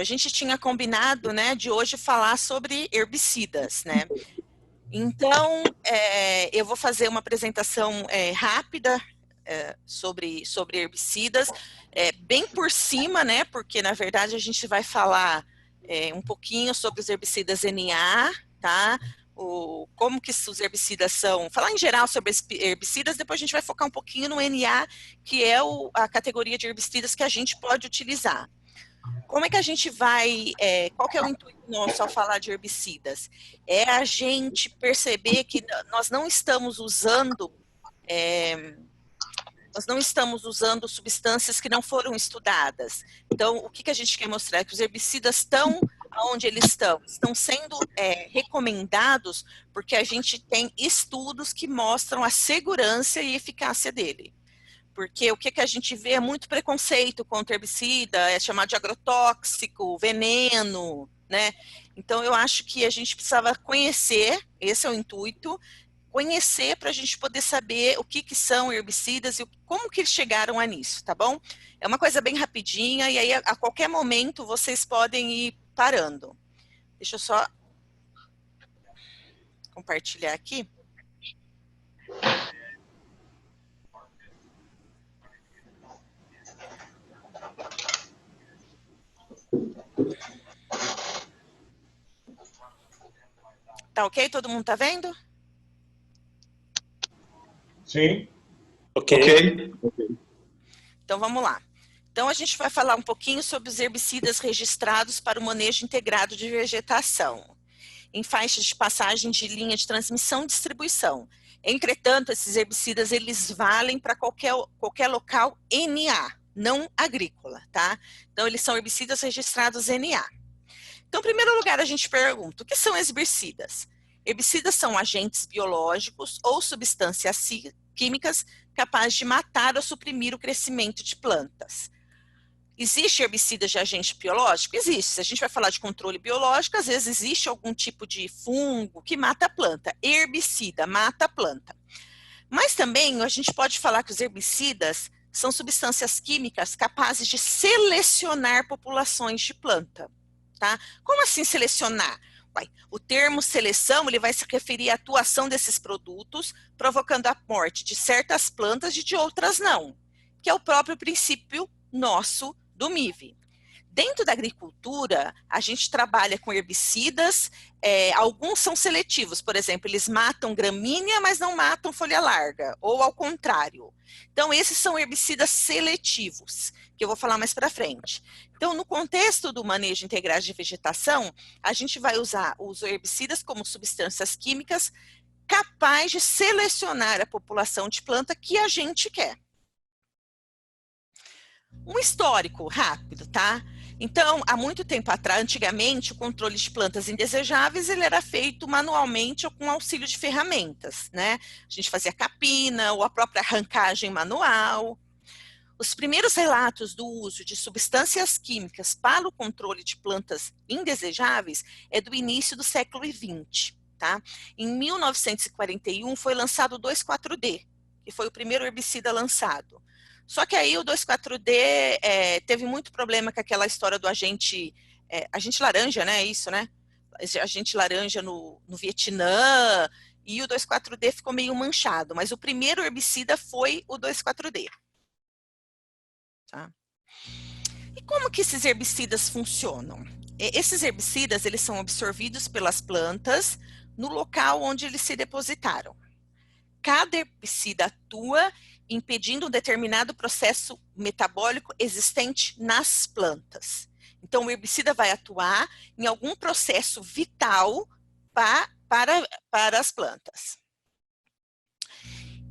A gente tinha combinado, né, de hoje falar sobre herbicidas, né? Então, eu vou fazer uma apresentação rápida sobre herbicidas, bem por cima, né? Porque, na verdade, a gente vai falar um pouquinho sobre os herbicidas NA, tá? Como que os herbicidas são, falar em geral sobre herbicidas, depois a gente vai focar um pouquinho no NA, que é a categoria de herbicidas que a gente pode utilizar. Como é que a gente vai, qual que é o intuito nosso ao falar de herbicidas? É a gente perceber que nós não estamos usando substâncias que não foram estudadas. Então, o que a gente quer mostrar é que os herbicidas estão onde eles estão. Estão sendo recomendados porque a gente tem estudos que mostram a segurança e eficácia dele. Porque o que a gente vê é muito preconceito contra herbicida, é chamado de agrotóxico, veneno, né? Então, eu acho que a gente precisava conhecer, esse é o intuito, conhecer para a gente poder saber o que são herbicidas e como que eles chegaram a nisso, tá bom? É uma coisa bem rapidinha e aí a qualquer momento vocês podem ir parando. Deixa eu só compartilhar aqui. Tá ok? Todo mundo tá vendo? Sim. Ok. Então, vamos lá. Então, a gente vai falar um pouquinho sobre os herbicidas registrados para o manejo integrado de vegetação, em faixas de passagem de linha de transmissão e distribuição. Entretanto, esses herbicidas, eles valem para qualquer local NA, não agrícola, tá? Então, eles são herbicidas registrados NA. Então, em primeiro lugar, a gente pergunta, o que são herbicidas? Herbicidas são agentes biológicos ou substâncias químicas capazes de matar ou suprimir o crescimento de plantas. Existe herbicida de agente biológico? Existe. Se a gente vai falar de controle biológico, às vezes existe algum tipo de fungo que mata a planta. Herbicida mata a planta. Mas também a gente pode falar que os herbicidas são substâncias químicas capazes de selecionar populações de planta. Tá? Como assim selecionar? O termo seleção ele vai se referir à atuação desses produtos, provocando a morte de certas plantas e de outras não, que é o próprio princípio nosso do MIV. Dentro da agricultura, a gente trabalha com herbicidas, alguns são seletivos, por exemplo, eles matam gramínea, mas não matam folha larga, ou ao contrário. Então, esses são herbicidas seletivos, que eu vou falar mais para frente. Então, no contexto do manejo integrado de vegetação, a gente vai usar os herbicidas como substâncias químicas capazes de selecionar a população de planta que a gente quer. Um histórico rápido, tá? Então, há muito tempo atrás, antigamente, o controle de plantas indesejáveis ele era feito manualmente ou com auxílio de ferramentas, né? A gente fazia capina ou a própria arrancagem manual. Os primeiros relatos do uso de substâncias químicas para o controle de plantas indesejáveis é do início do século XX, tá? Em 1941 foi lançado o 2,4-D, que foi o primeiro herbicida lançado. Só que aí o 2,4-D teve muito problema com aquela história do agente laranja, né? Isso, né? Agente laranja no Vietnã, e o 2,4-D ficou meio manchado, mas o primeiro herbicida foi o 2,4-D. Tá? E como que esses herbicidas funcionam? Esses herbicidas, eles são absorvidos pelas plantas no local onde eles se depositaram. Cada herbicida atua impedindo um determinado processo metabólico existente nas plantas. Então, o herbicida vai atuar em algum processo vital para as plantas.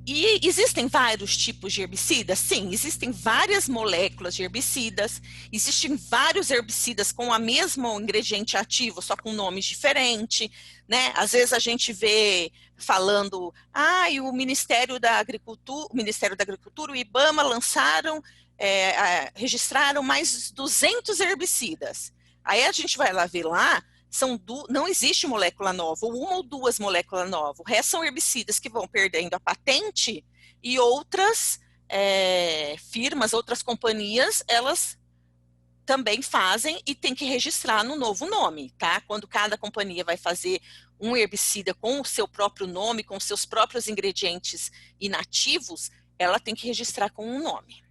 E existem vários tipos de herbicidas? Sim, existem várias moléculas de herbicidas, existem vários herbicidas com o mesmo ingrediente ativo, só com nomes diferentes, né? Às vezes a gente vê falando, o Ministério da Agricultura, o IBAMA lançaram, registraram mais 200 herbicidas. Aí a gente vai lá ver lá, não existe molécula nova, ou uma ou duas moléculas novas. O resto são herbicidas que vão perdendo a patente e outras firmas, outras companhias, elas também fazem e tem que registrar no novo nome, tá? Quando cada companhia vai fazer um herbicida com o seu próprio nome, com seus próprios ingredientes inativos, ela tem que registrar com um nome.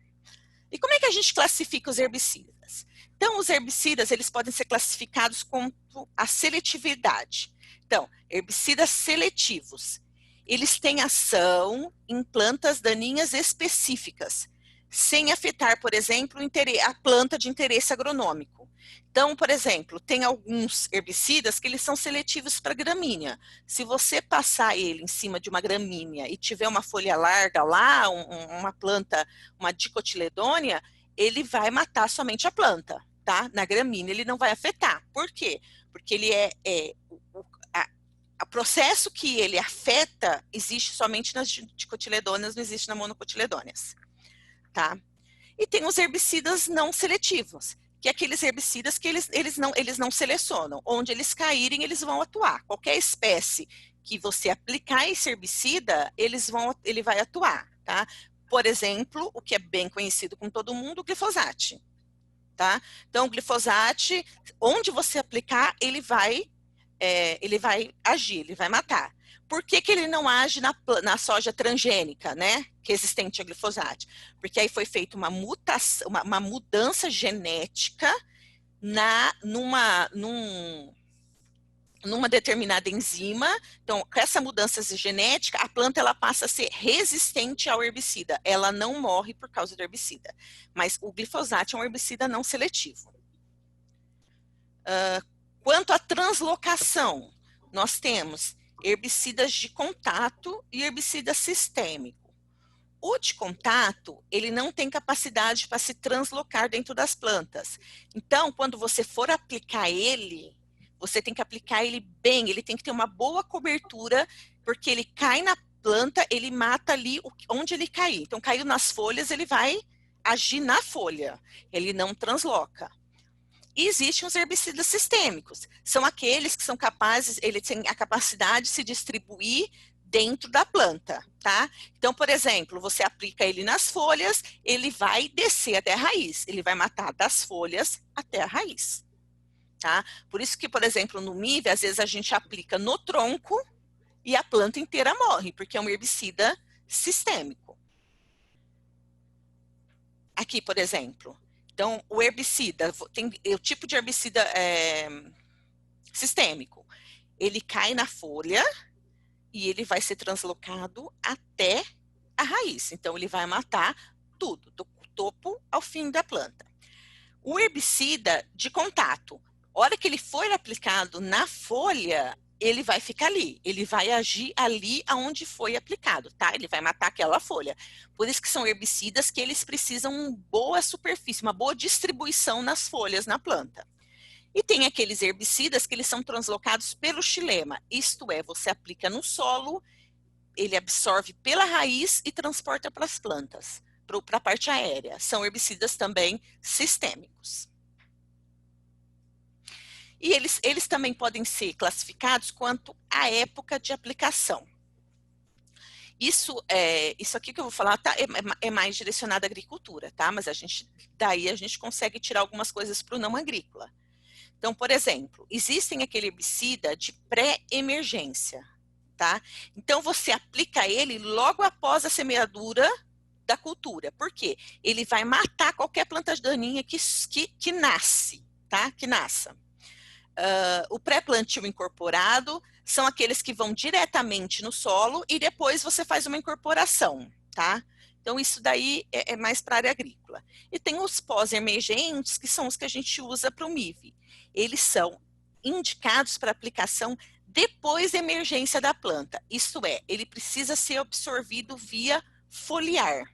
E como é que a gente classifica os herbicidas? Então, os herbicidas, eles podem ser classificados com a seletividade. Então, herbicidas seletivos, eles têm ação em plantas daninhas específicas, sem afetar, por exemplo, a planta de interesse agronômico. Então, por exemplo, tem alguns herbicidas que eles são seletivos para gramínea. Se você passar ele em cima de uma gramínea e tiver uma folha larga lá, uma planta, uma dicotiledônia, ele vai matar somente a planta, tá? Na gramínea ele não vai afetar. Por quê? Porque ele o processo que ele afeta existe somente nas dicotiledôneas, não existe na monocotiledôneas, tá? E tem os herbicidas não seletivos, que é aqueles herbicidas que eles não selecionam. Onde eles caírem, eles vão atuar. Qualquer espécie que você aplicar esse herbicida, ele vai atuar, tá? Por exemplo, o que é bem conhecido com todo mundo, o glifosato, tá? Então, o glifosato, onde você aplicar, ele vai agir, ele vai matar. Por que ele não age na soja transgênica, né? Que é resistente a glifosato? Porque aí foi feita uma mutação, uma mudança genética numa determinada enzima. Então, com essa mudança genética, a planta ela passa a ser resistente ao herbicida. Ela não morre por causa do herbicida. Mas o glifosato é um herbicida não seletivo. Quanto à translocação, nós temos herbicidas de contato e herbicida sistêmico. O de contato, ele não tem capacidade para se translocar dentro das plantas. Então, quando você for aplicar ele, você tem que aplicar ele bem, ele tem que ter uma boa cobertura, porque ele cai na planta, ele mata ali onde ele cair. Então, caiu nas folhas, ele vai agir na folha, ele não transloca. E existem os herbicidas sistêmicos, são aqueles que são capazes, eles têm a capacidade de se distribuir dentro da planta, tá? Então, por exemplo, você aplica ele nas folhas, ele vai descer até a raiz, ele vai matar das folhas até a raiz, tá? Por isso que, por exemplo, no MIV, às vezes a gente aplica no tronco e a planta inteira morre, porque é um herbicida sistêmico. Aqui, por exemplo, então, o herbicida, tem o tipo de herbicida sistêmico. Ele cai na folha e ele vai ser translocado até a raiz. Então, ele vai matar tudo, do topo ao fim da planta. O herbicida de contato, a hora que ele for aplicado na folha, ele vai ficar ali, ele vai agir ali aonde foi aplicado, tá? Ele vai matar aquela folha. Por isso que são herbicidas que eles precisam uma boa superfície, uma boa distribuição nas folhas na planta. E tem aqueles herbicidas que eles são translocados pelo xilema, isto é, você aplica no solo, ele absorve pela raiz e transporta para as plantas, para a parte aérea. São herbicidas também sistêmicos. E eles também podem ser classificados quanto à época de aplicação. Isso aqui que eu vou falar é mais direcionado à agricultura, tá? Mas daí a gente consegue tirar algumas coisas para o não agrícola. Então, por exemplo, existem aquele herbicida de pré-emergência, tá? Então, você aplica ele logo após a semeadura da cultura. Por quê? Ele vai matar qualquer planta daninha que nasce, tá? Que nasça. O pré-plantio incorporado são aqueles que vão diretamente no solo e depois você faz uma incorporação, tá? Então, isso daí é mais para a área agrícola. E tem os pós-emergentes, que são os que a gente usa para o MIV. Eles são indicados para aplicação depois da emergência da planta. Isto é, ele precisa ser absorvido via foliar,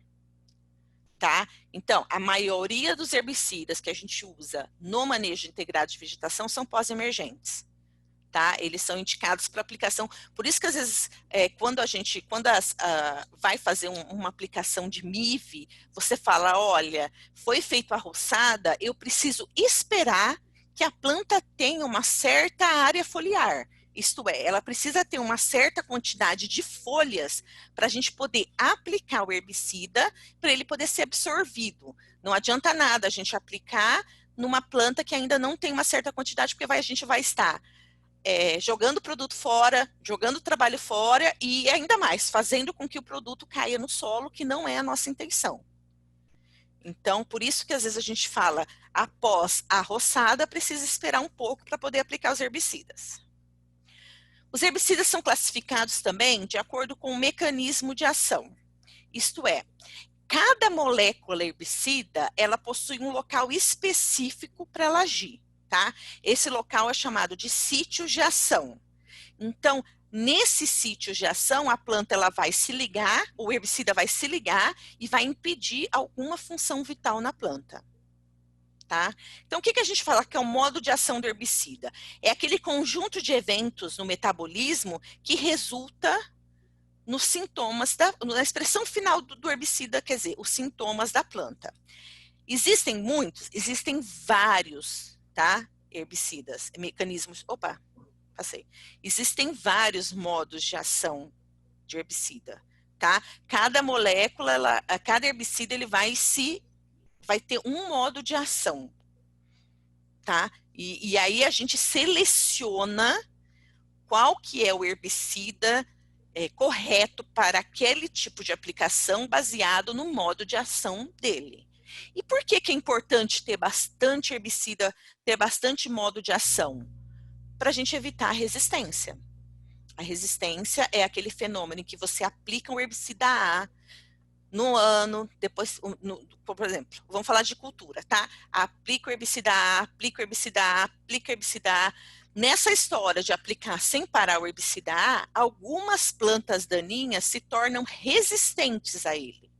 tá? Então, a maioria dos herbicidas que a gente usa no manejo integrado de vegetação são pós-emergentes, tá? Eles são indicados para aplicação. Por isso que às vezes, quando vai fazer uma aplicação de MIV, você fala, olha, foi feito a roçada, eu preciso esperar que a planta tenha uma certa área foliar. Isto é, ela precisa ter uma certa quantidade de folhas para a gente poder aplicar o herbicida, para ele poder ser absorvido. Não adianta nada a gente aplicar numa planta que ainda não tem uma certa quantidade, porque a gente vai estar jogando o produto fora, jogando o trabalho fora e ainda mais, fazendo com que o produto caia no solo, que não é a nossa intenção. Então, por isso que às vezes a gente fala, após a roçada, precisa esperar um pouco para poder aplicar os herbicidas. Os herbicidas são classificados também de acordo com o mecanismo de ação. Isto é, cada molécula herbicida, ela possui um local específico para ela agir, tá? Esse local é chamado de sítio de ação. Então, nesse sítio de ação, a planta ela vai se ligar, o herbicida vai se ligar e vai impedir alguma função vital na planta. Tá? Então, o que a gente fala que é o modo de ação do herbicida? É aquele conjunto de eventos no metabolismo que resulta nos sintomas, na expressão final do herbicida, quer dizer, os sintomas da planta. Existem muitos, existem vários, tá? Herbicidas, mecanismos, existem vários modos de ação de herbicida, tá? Cada molécula, cada herbicida, ele vai ter um modo de ação, tá? E aí a gente seleciona qual que é o herbicida correto para aquele tipo de aplicação baseado no modo de ação dele. E por que é importante ter bastante herbicida, ter bastante modo de ação? Para a gente evitar a resistência. A resistência é aquele fenômeno em que você aplica um herbicida A no ano, depois, por exemplo, vamos falar de cultura, tá? Aplica o herbicida A, aplica o herbicida A, aplica o herbicida A. Nessa história de aplicar sem parar o herbicida A, algumas plantas daninhas se tornam resistentes a ele.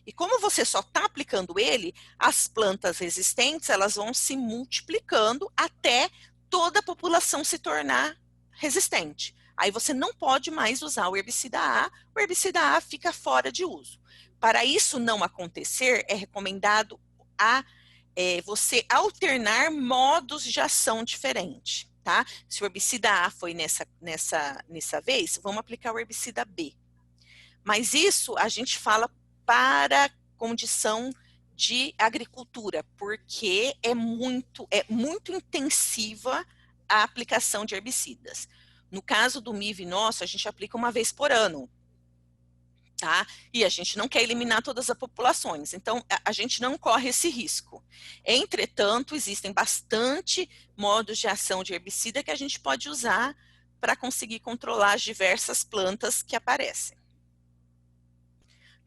E como você só está aplicando ele, as plantas resistentes, elas vão se multiplicando até toda a população se tornar resistente. Aí você não pode mais usar o herbicida A fica fora de uso. Para isso não acontecer, é recomendado você alternar modos de ação diferentes, tá? Se o herbicida A foi nessa vez, vamos aplicar o herbicida B. Mas isso a gente fala para condição de agricultura, porque é muito intensiva a aplicação de herbicidas. No caso do MIV nosso, a gente aplica uma vez por ano, tá? E a gente não quer eliminar todas as populações, então a gente não corre esse risco. Entretanto, existem bastante modos de ação de herbicida que a gente pode usar para conseguir controlar as diversas plantas que aparecem.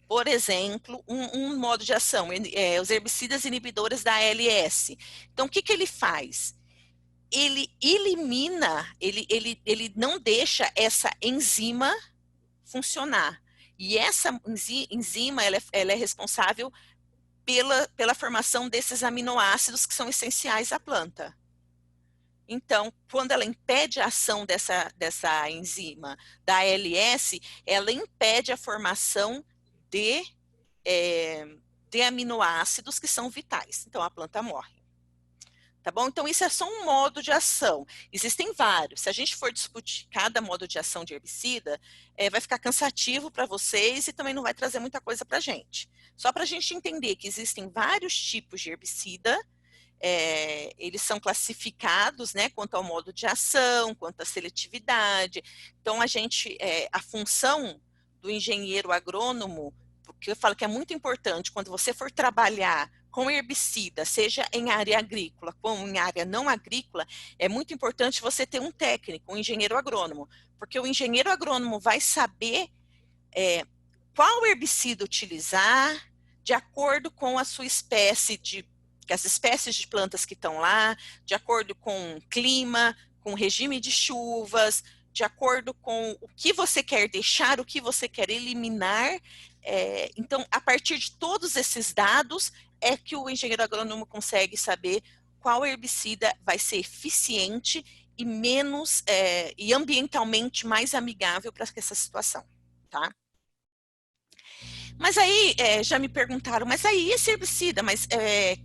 Por exemplo, um modo de ação, os herbicidas inibidores da ALS. Então, o que ele faz? Ele elimina, ele não deixa essa enzima funcionar. E essa enzima, ela é responsável pela formação desses aminoácidos que são essenciais à planta. Então, quando ela impede a ação dessa enzima da ALS, ela impede a formação de aminoácidos que são vitais. Então, a planta morre. Tá bom? Então, isso é só um modo de ação. Existem vários. Se a gente for discutir cada modo de ação de herbicida, vai ficar cansativo para vocês e também não vai trazer muita coisa para a gente. Só para a gente entender que existem vários tipos de herbicida, eles são classificados, né, quanto ao modo de ação, quanto à seletividade. Então, a função do engenheiro agrônomo, porque eu falo que é muito importante, quando você for trabalhar com herbicida, seja em área agrícola como em área não agrícola, é muito importante você ter um técnico, um engenheiro agrônomo, porque o engenheiro agrônomo vai saber qual herbicida utilizar de acordo com a sua espécie as espécies de plantas que estão lá, de acordo com o clima, com o regime de chuvas, de acordo com o que você quer deixar, o que você quer eliminar. Então, a partir de todos esses dados, é que o engenheiro agrônomo consegue saber qual herbicida vai ser eficiente e menos, e ambientalmente mais amigável para essa situação, tá? Mas aí, já me perguntaram, mas aí esse herbicida,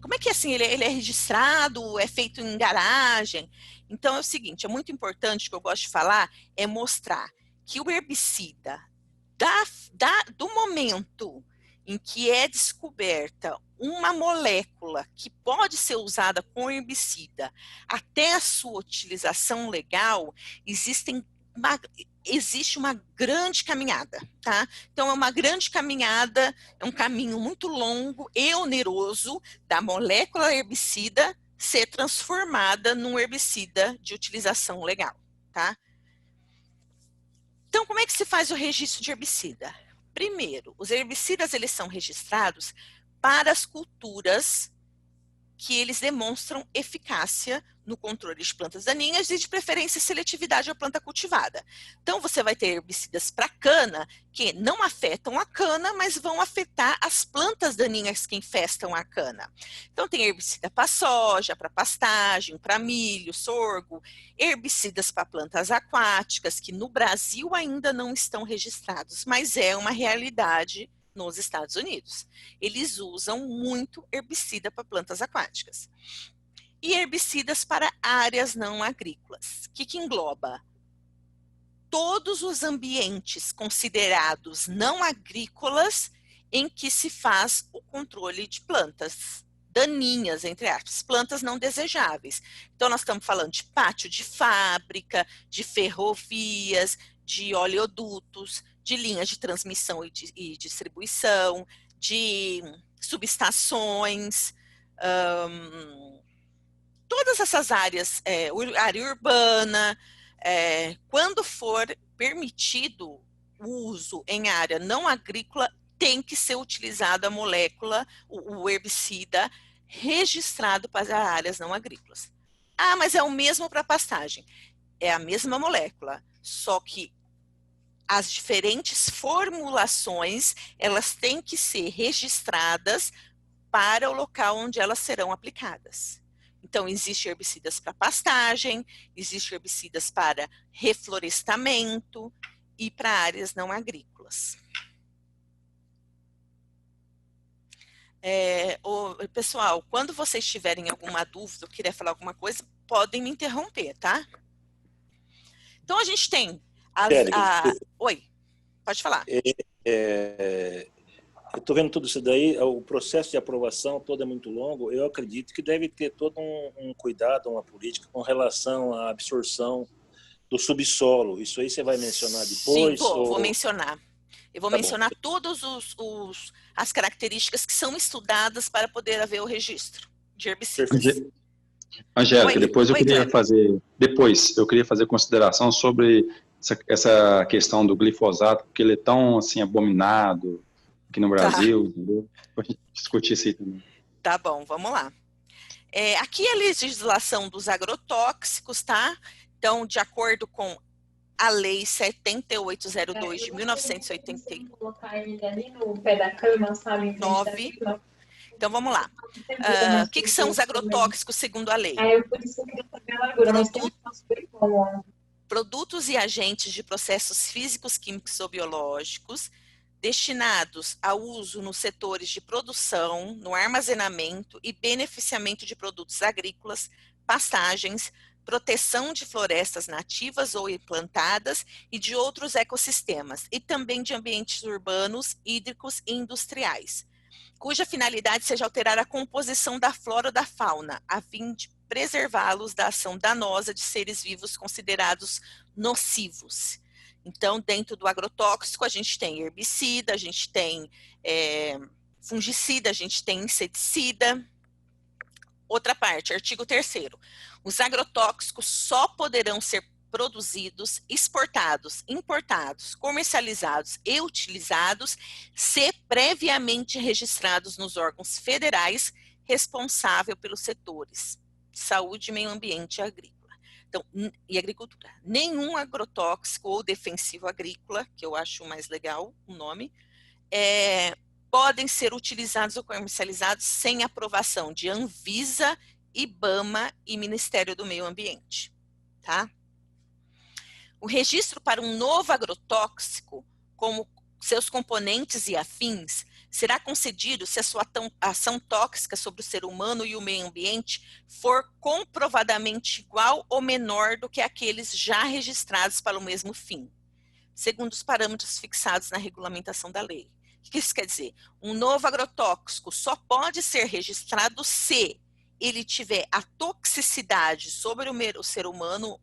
como é que assim, ele é registrado, é feito em garagem? Então é o seguinte, é muito importante, que eu gosto de falar, é mostrar que o herbicida, do momento em que é descoberta uma molécula que pode ser usada com herbicida até a sua utilização legal, existe uma grande caminhada, tá? Então, é uma grande caminhada, é um caminho muito longo e oneroso da molécula herbicida ser transformada num herbicida de utilização legal, tá? Então, como é que se faz o registro de herbicida? Primeiro, os herbicidas, eles são registrados para as culturas que eles demonstram eficácia no controle de plantas daninhas e de preferência seletividade à planta cultivada. Então você vai ter herbicidas para cana que não afetam a cana, mas vão afetar as plantas daninhas que infestam a cana. Então tem herbicida para soja, para pastagem, para milho, sorgo, herbicidas para plantas aquáticas que no Brasil ainda não estão registrados, mas é uma realidade nos Estados Unidos. Eles usam muito herbicida para plantas aquáticas. E herbicidas para áreas não agrícolas. O que engloba? Todos os ambientes considerados não agrícolas em que se faz o controle de plantas daninhas, entre aspas, plantas não desejáveis. Então, nós estamos falando de pátio de fábrica, de ferrovias, de oleodutos, de linhas de transmissão e distribuição, de subestações, todas essas áreas, área urbana, quando for permitido o uso em área não agrícola, tem que ser utilizada a molécula, o herbicida, registrado para áreas não agrícolas. Ah, mas é o mesmo para pastagem. É a mesma molécula, só que as diferentes formulações, elas têm que ser registradas para o local onde elas serão aplicadas. Então, existem herbicidas para pastagem, existem herbicidas para reflorestamento e para áreas não agrícolas. Pessoal, quando vocês tiverem alguma dúvida, ou querer falar alguma coisa, podem me interromper, tá? Então, a gente tem Oi, pode falar. Eu estou vendo tudo isso daí, o processo de aprovação todo é muito longo, eu acredito que deve ter todo um cuidado, uma política com relação à absorção do subsolo. Isso aí você vai mencionar depois? Sim, vou mencionar. Eu vou mencionar todas as características que são estudadas para poder haver o registro de herbicidas. Angélica, depois eu queria fazer consideração sobre essa questão do glifosato, porque ele é tão assim abominado aqui no Brasil, entendeu? Pra gente discutir isso aí também. Tá bom, vamos lá. Aqui é a legislação dos agrotóxicos, tá? Então, de acordo com a Lei 7802 de 1989. Colocar ele ali no pé da cama, sabe? Então, vamos lá. O que são os agrotóxicos, segundo a lei? Por isso eu queria saber a largura, mas tem produtos e agentes de processos físicos, químicos ou biológicos destinados ao uso nos setores de produção, no armazenamento e beneficiamento de produtos agrícolas, pastagens, proteção de florestas nativas ou implantadas e de outros ecossistemas, e também de ambientes urbanos, hídricos e industriais, cuja finalidade seja alterar a composição da flora ou da fauna, a fim de preservá-los da ação danosa de seres vivos considerados nocivos. Então, dentro do agrotóxico, a gente tem herbicida, a gente tem fungicida, a gente tem inseticida. Outra parte, artigo 3º. Os agrotóxicos só poderão ser produzidos, exportados, importados, comercializados e utilizados se previamente registrados nos órgãos federais responsáveis pelos setores de saúde, meio ambiente e agrícola. Então, e agricultura. Nenhum agrotóxico ou defensivo agrícola, que eu acho mais legal o nome, podem ser utilizados ou comercializados sem aprovação de Anvisa, IBAMA e Ministério do Meio Ambiente, tá? O registro para um novo agrotóxico, como seus componentes e afins, será concedido se a sua ação tóxica sobre o ser humano e o meio ambiente for comprovadamente igual ou menor do que aqueles já registrados para o mesmo fim, segundo os parâmetros fixados na regulamentação da lei. O que isso quer dizer? Um novo agrotóxico só pode ser registrado se ele tiver a toxicidade sobre o ser humano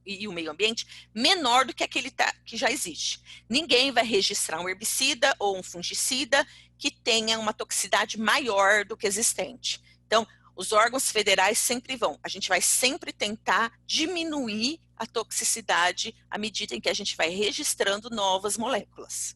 e o meio ambiente menor do que aquele que já existe. Ninguém vai registrar um herbicida ou um fungicida que tenha uma toxicidade maior do que existente. Então, os órgãos federais sempre a gente vai sempre tentar diminuir a toxicidade à medida em que a gente vai registrando novas moléculas.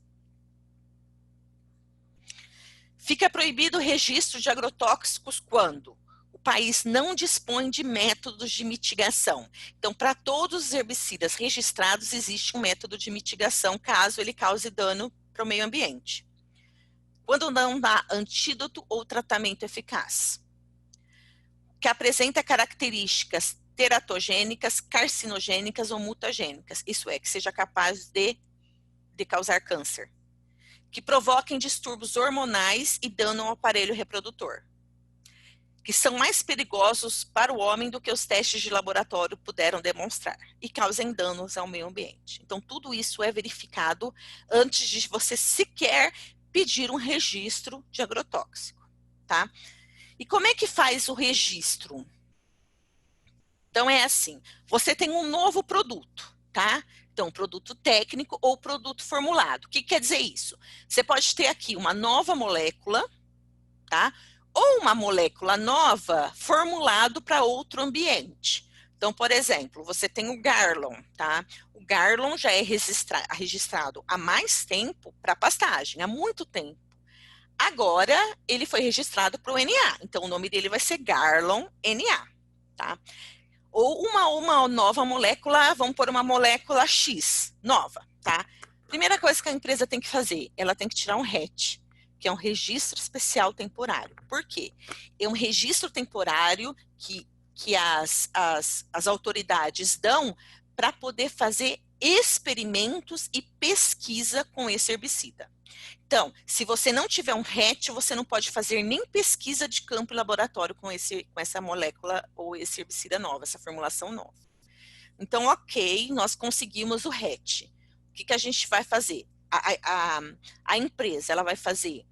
Fica proibido o registro de agrotóxicos quando o país não dispõe de métodos de mitigação. Então, para todos os herbicidas registrados, existe um método de mitigação caso ele cause dano para o meio ambiente. Quando não dá antídoto ou tratamento eficaz. Que apresenta características teratogênicas, carcinogênicas ou mutagênicas. Isso é, que seja capaz de causar câncer. Que provoquem distúrbios hormonais e dano ao aparelho reprodutor. Que são mais perigosos para o homem do que os testes de laboratório puderam demonstrar. E causem danos ao meio ambiente. Então, tudo isso é verificado antes de você sequer pedir um registro de agrotóxico, tá? E como é que faz o registro? Então, é assim, você tem um novo produto, tá? Então, produto técnico ou produto formulado. O que quer dizer isso? Você pode ter aqui uma nova molécula, tá? Ou uma molécula nova formulado para outro ambiente. Então, por exemplo, você tem o Garlon, tá? O Garlon já é registrado há mais tempo para pastagem, há muito tempo. Agora, ele foi registrado para o NA, então o nome dele vai ser Garlon NA, tá? Ou uma nova molécula, vamos pôr uma molécula X, nova, tá? Primeira coisa que a empresa tem que fazer, ela tem que tirar um RET, que é um registro especial temporário. Por quê? É um registro temporário que as autoridades dão para poder fazer experimentos e pesquisa com esse herbicida. Então, se você não tiver um RET, você não pode fazer nem pesquisa de campo e laboratório com essa molécula ou esse herbicida nova, essa formulação nova. Então, ok, nós conseguimos o RET. O que a gente vai fazer? A empresa ela vai fazer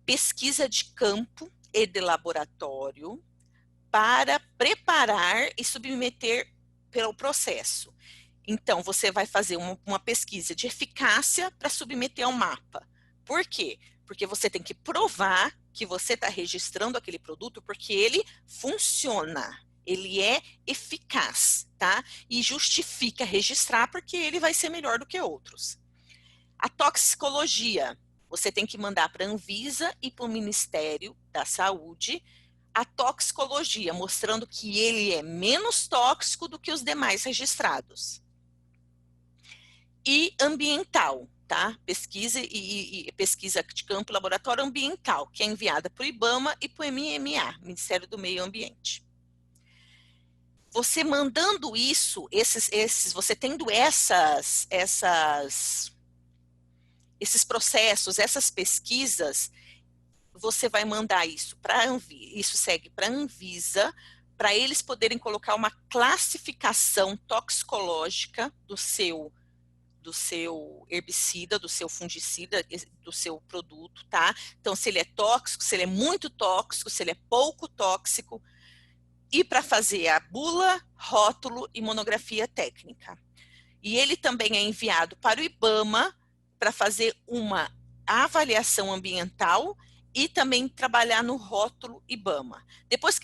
pesquisa de campo e de laboratório para preparar e submeter pelo processo. Então, você vai fazer uma pesquisa de eficácia para submeter ao mapa. Por quê? Porque você tem que provar que você está registrando aquele produto porque ele funciona, ele é eficaz, tá? E justifica registrar porque ele vai ser melhor do que outros. A toxicologia, você tem que mandar para a Anvisa e para o Ministério da Saúde a toxicologia, mostrando que ele é menos tóxico do que os demais registrados. E ambiental, tá? Pesquisa e pesquisa de campo e laboratório ambiental, que é enviada para o IBAMA e para o MMA, Ministério do Meio Ambiente. Você mandando isso, você tendo esses processos, essas pesquisas, você vai mandar isso para a Anvisa, isso segue para a Anvisa, para eles poderem colocar uma classificação toxicológica do seu herbicida, do seu fungicida, do seu produto, tá? Então, se ele é tóxico, se ele é muito tóxico, se ele é pouco tóxico, e para fazer a bula, rótulo e monografia técnica. E ele também é enviado para o IBAMA para fazer uma avaliação ambiental e também trabalhar no rótulo IBAMA. Depois,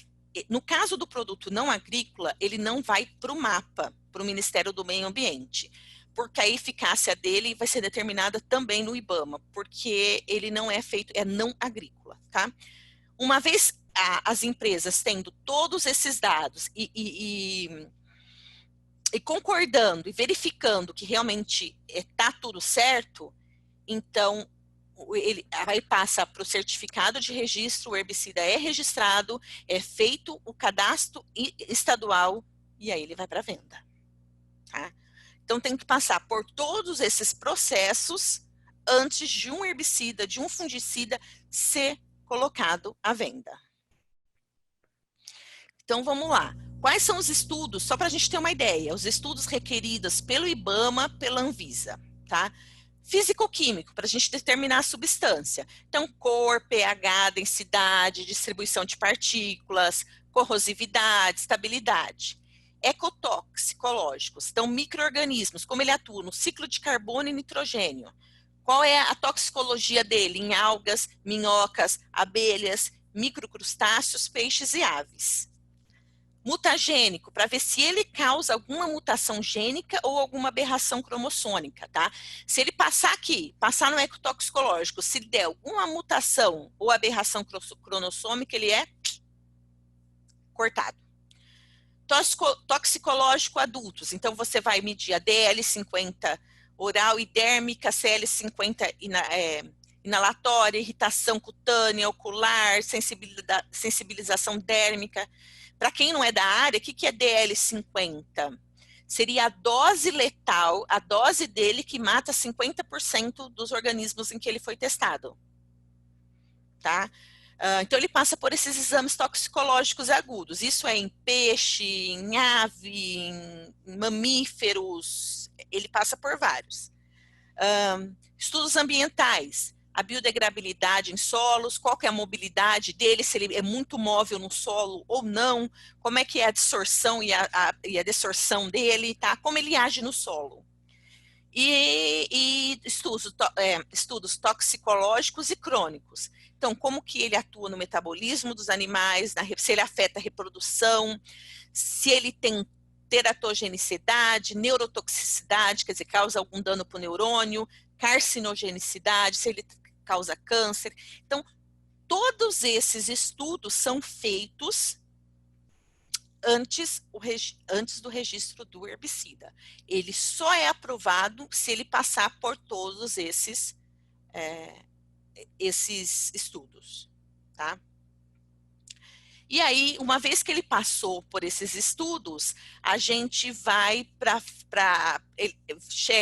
no caso do produto não agrícola, ele não vai para o MAPA, para o Ministério do Meio Ambiente, porque a eficácia dele vai ser determinada também no IBAMA, porque ele não é feito, é não agrícola, tá? Uma vez as empresas tendo todos esses dados e concordando e verificando que realmente está tudo certo, então ele aí passa para o certificado de registro, o herbicida é registrado, é feito o cadastro estadual e aí ele vai para venda, tá? Então, tem que passar por todos esses processos antes de um herbicida, de um fungicida ser colocado à venda. Então, vamos lá. Quais são os estudos? Só para a gente ter uma ideia. Os estudos requeridos pelo IBAMA, pela Anvisa, tá? físico-químico, para a gente determinar a substância. Então, cor, pH, densidade, distribuição de partículas, corrosividade, estabilidade. Ecotoxicológicos, então micro-organismos, como ele atua no ciclo de carbono e nitrogênio. Qual é a toxicologia dele em algas, minhocas, abelhas, microcrustáceos, peixes e aves. Mutagênico, para ver se ele causa alguma mutação gênica ou alguma aberração cromossômica, tá? Se ele passar aqui, passar no ecotoxicológico, se der alguma mutação ou aberração cromossômica, ele é cortado. Toxicológico adultos, então você vai medir a DL50 oral e dérmica, CL50 inalatória, irritação cutânea, ocular, sensibilização dérmica. Para quem não é da área, o que é DL50? Seria a dose letal, a dose dele que mata 50% dos organismos em que ele foi testado. Tá? Então, ele passa por esses exames toxicológicos agudos. Isso é em peixe, em ave, em mamíferos, ele passa por vários. Estudos ambientais, a biodegradabilidade em solos, qual que é a mobilidade dele, se ele é muito móvel no solo ou não, como é que é a absorção e a desorção dele, tá? Como ele age no solo. E estudos toxicológicos e crônicos. Então, como que ele atua no metabolismo dos animais, se ele afeta a reprodução, se ele tem teratogenicidade, neurotoxicidade, quer dizer, causa algum dano para o neurônio, carcinogenicidade, se ele causa câncer. Então, todos esses estudos são feitos antes do registro do herbicida. Ele só é aprovado se ele passar por todos esses estudos, tá? E aí, uma vez que ele passou por esses estudos, a gente vai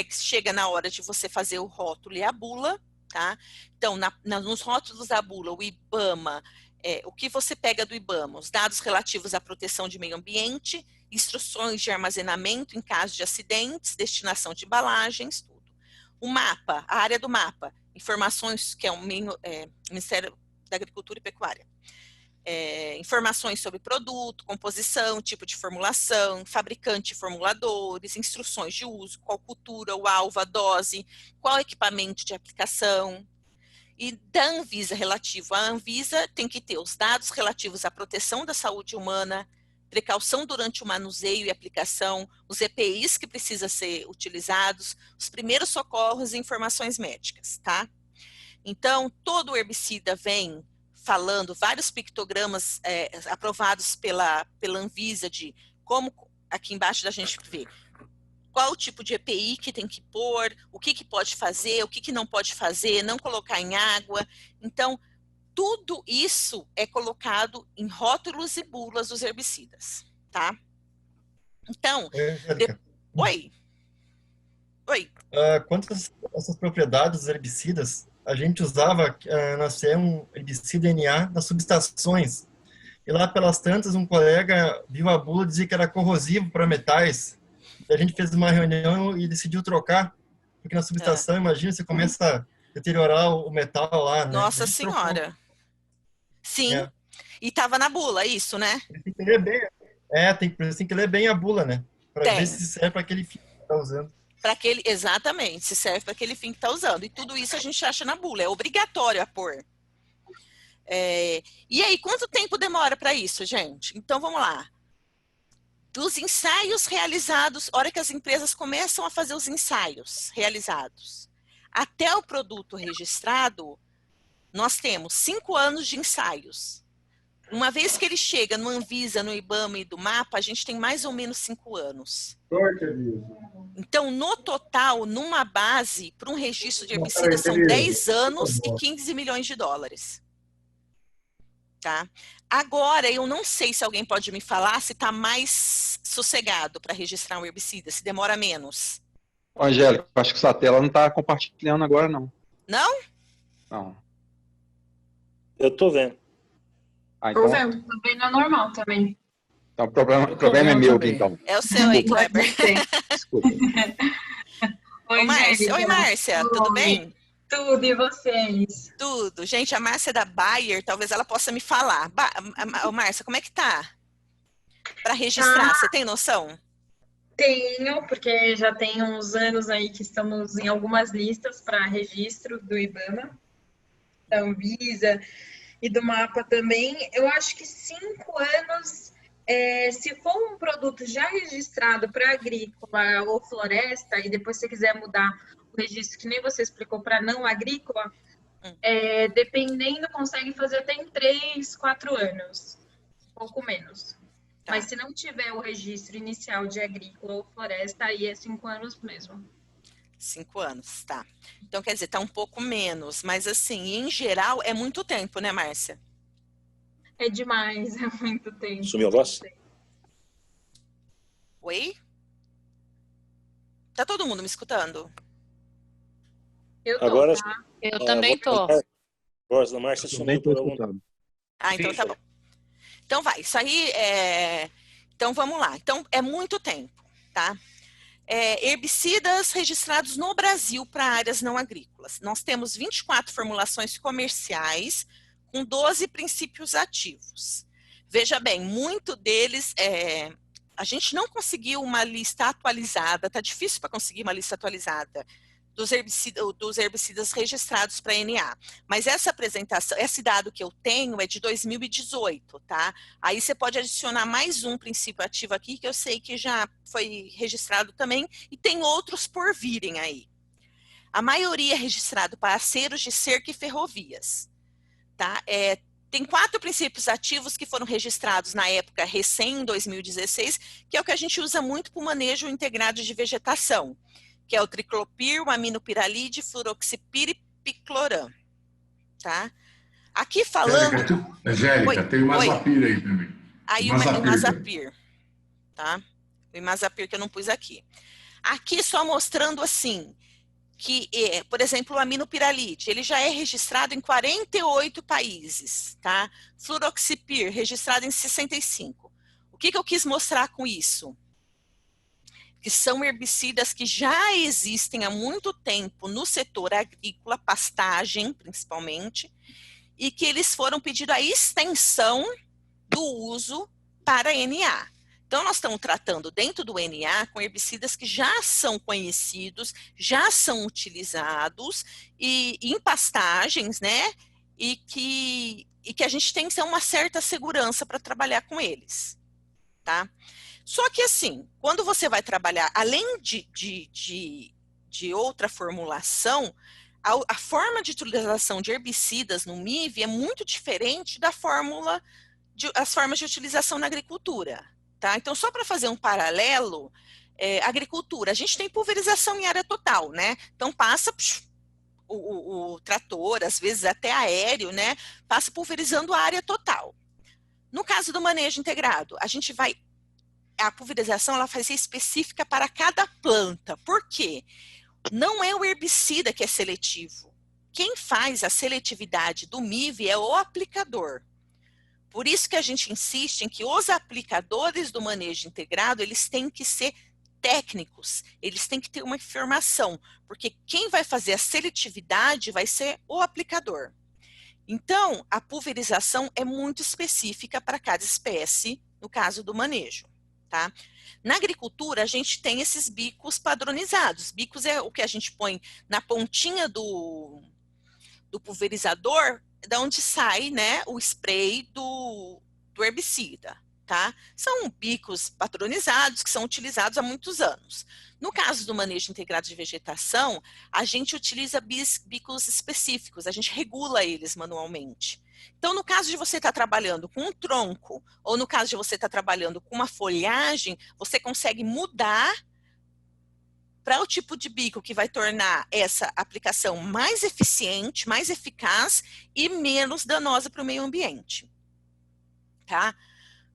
chega na hora de você fazer o rótulo e a bula, tá? Então, nos rótulos da bula, o IBAMA, o que você pega do IBAMA? Os dados relativos à proteção de meio ambiente, instruções de armazenamento em caso de acidentes, destinação de embalagens, tudo. O mapa, a área do mapa, informações que é o Ministério da Agricultura e Pecuária. Informações sobre produto, composição, tipo de formulação, fabricante e formuladores, instruções de uso, qual cultura, o alvo, a dose, qual equipamento de aplicação. E da Anvisa relativo, a Anvisa tem que ter os dados relativos à proteção da saúde humana, precaução durante o manuseio e aplicação, os EPIs que precisam ser utilizados, os primeiros socorros e informações médicas, tá? Então, todo herbicida vem falando vários pictogramas aprovados pela Anvisa de como, aqui embaixo da gente vê, qual o tipo de EPI que tem que pôr, o que pode fazer, o que não pode fazer, não colocar em água. Então, tudo isso é colocado em rótulos e bulas dos herbicidas, tá? Então, Oi. Quanto a essas propriedades dos herbicidas, a gente usava na CE um herbicida NA nas subestações. E lá pelas tantas, um colega viu a bula e dizia que era corrosivo para metais. A gente fez uma reunião e decidiu trocar, porque na subestação, imagina, você começa a deteriorar o metal lá, né? Nossa Senhora. Trocou. Sim, e estava na bula, isso, né? Tem que ler bem. Tem que ler bem a bula, né? Para ver se serve para aquele fim que está usando. Exatamente, se serve para aquele fim que está usando. E tudo isso a gente acha na bula, é obrigatório a pôr. E aí, quanto tempo demora para isso, gente? Então, vamos lá. Dos ensaios realizados, hora que as empresas começam a fazer os ensaios realizados, até o produto registrado, nós temos 5 anos de ensaios. Uma vez que ele chega no Anvisa, no IBAMA e do MAPA, a gente tem mais ou menos 5 anos. Então, no total, numa base, para um registro de herbicida, são 10 anos e 15 milhões de dólares. Tá? Agora, eu não sei se alguém pode me falar se está mais sossegado para registrar um herbicida, se demora menos. Angélica, acho que sua tela não está compartilhando agora, não. Não? Não. Eu estou vendo. Estou vendo, também não é normal também. Então, o problema é meu aqui, então. É o seu aí, Kleber. Desculpa. Oi, Márcia. Oi, Márcia, tudo bem? Tudo, e vocês? Tudo. Gente, a Márcia é da Bayer, talvez ela possa me falar. Márcia, como é que tá? Para registrar, você tem noção? Tenho, porque já tem uns anos aí que estamos em algumas listas para registro do IBAMA, da Anvisa e do MAPA também. Eu acho que 5 anos, se for um produto já registrado para agrícola ou floresta, e depois se quiser mudar o registro, que nem você explicou, para não agrícola, dependendo, consegue fazer até em 3, 4 anos, pouco menos. Tá. Mas se não tiver o registro inicial de agrícola ou floresta, aí é 5 anos mesmo. 5 anos, tá. Então, quer dizer, tá um pouco menos, mas assim, em geral, é muito tempo, né, Márcia? É demais, é muito tempo. Sumiu a voz? Oi? Tá todo mundo me escutando? Eu tô, agora, tá? Eu também tô. Voz da Márcia sumiu por algum tempo. Ah, então tá bom. Então vai, isso aí Então vamos lá. Então é muito tempo, tá? Herbicidas registrados no Brasil para áreas não agrícolas. Nós temos 24 formulações comerciais com 12 princípios ativos. Veja bem, muito deles a gente não conseguiu uma lista atualizada, tá difícil para conseguir uma lista atualizada dos herbicidas registrados para NA. Mas essa apresentação, esse dado que eu tenho é de 2018, tá? Aí você pode adicionar mais um princípio ativo aqui, que eu sei que já foi registrado também, e tem outros por virem aí. A maioria é registrado para aceros de cerca e ferrovias, tá? Tem 4 princípios ativos que foram registrados na época recém, em 2016, que é o que a gente usa muito para o manejo integrado de vegetação, que é o triclopir, o aminopiralide, fluroxipir e picloram, tá? Aqui falando... Angélica, tem o imazapir aí também. Aí o imazapir, tá? O imazapir que eu não pus aqui. Aqui só mostrando assim, que, por exemplo, o aminopiralide, ele já é registrado em 48 países, tá? Fluroxipir, registrado em 65. O que eu quis mostrar com isso? Que são herbicidas que já existem há muito tempo no setor agrícola, pastagem principalmente, e que eles foram pedindo a extensão do uso para NA. Então, nós estamos tratando dentro do NA com herbicidas que já são conhecidos, já são utilizados e em pastagens, né? E que a gente tem que ter uma certa segurança para trabalhar com eles, tá? Só que assim, quando você vai trabalhar, além de outra formulação, a forma de utilização de herbicidas no MIV é muito diferente da as formas de utilização na agricultura, tá? Então, só para fazer um paralelo, agricultura, a gente tem pulverização em área total, né? Então, passa o trator, às vezes até aéreo, né? Passa pulverizando a área total. No caso do manejo integrado, a pulverização ela vai ser específica para cada planta. Por quê? Não é o herbicida que é seletivo. Quem faz a seletividade do MIV é o aplicador. Por isso que a gente insiste em que os aplicadores do manejo integrado, eles têm que ser técnicos, eles têm que ter uma informação, porque quem vai fazer a seletividade vai ser o aplicador. Então, a pulverização é muito específica para cada espécie, no caso do manejo. Tá? Na agricultura, a gente tem esses bicos padronizados. Bicos é o que a gente põe na pontinha do pulverizador, da onde sai, né, o spray do herbicida. Tá? São bicos padronizados que são utilizados há muitos anos. No caso do manejo integrado de vegetação, a gente utiliza bicos específicos, a gente regula eles manualmente. Então, no caso de você estar trabalhando com um tronco, ou no caso de você estar trabalhando com uma folhagem, você consegue mudar para o tipo de bico que vai tornar essa aplicação mais eficiente, mais eficaz e menos danosa para o meio ambiente. Tá?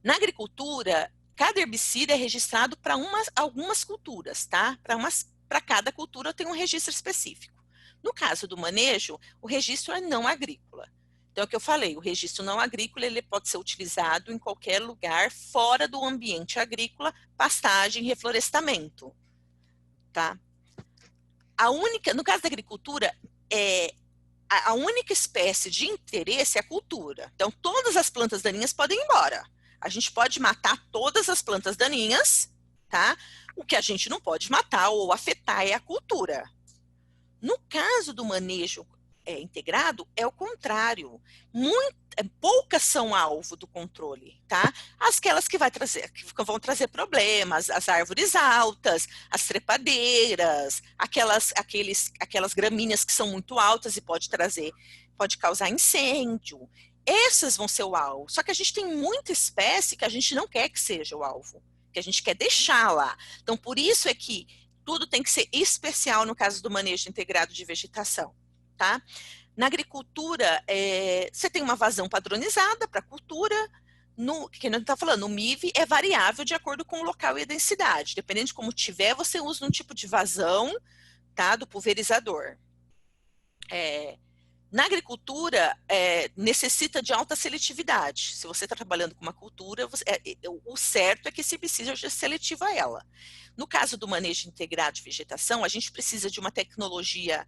Na agricultura, cada herbicida é registrado para algumas culturas, tá? Para cada cultura tem um registro específico. No caso do manejo, o registro é não agrícola. Então, é o que eu falei, o registro não agrícola ele pode ser utilizado em qualquer lugar fora do ambiente agrícola, pastagem, reflorestamento. Tá? no caso da agricultura, a única espécie de interesse é a cultura. Então, todas as plantas daninhas podem ir embora. A gente pode matar todas as plantas daninhas, tá? O que a gente não pode matar ou afetar é a cultura. No caso do manejo integrado, é o contrário. Poucas são alvo do controle, tá? Aquelas que vão trazer problemas, as árvores altas, as trepadeiras, aquelas gramíneas que são muito altas e pode causar incêndio. Essas vão ser o alvo. Só que a gente tem muita espécie que a gente não quer que seja o alvo, que a gente quer deixar lá. Então, por isso é que tudo tem que ser especial no caso do manejo integrado de vegetação, tá? Na agricultura, você tem uma vazão padronizada para a cultura, que a gente está falando, o MIV é variável de acordo com o local e a densidade. Dependendo de como tiver, você usa um tipo de vazão, tá, do pulverizador. Na agricultura, necessita de alta seletividade. Se você está trabalhando com uma cultura, o certo é que se precisa de seletivo a ela. No caso do manejo integrado de vegetação, a gente precisa de uma tecnologia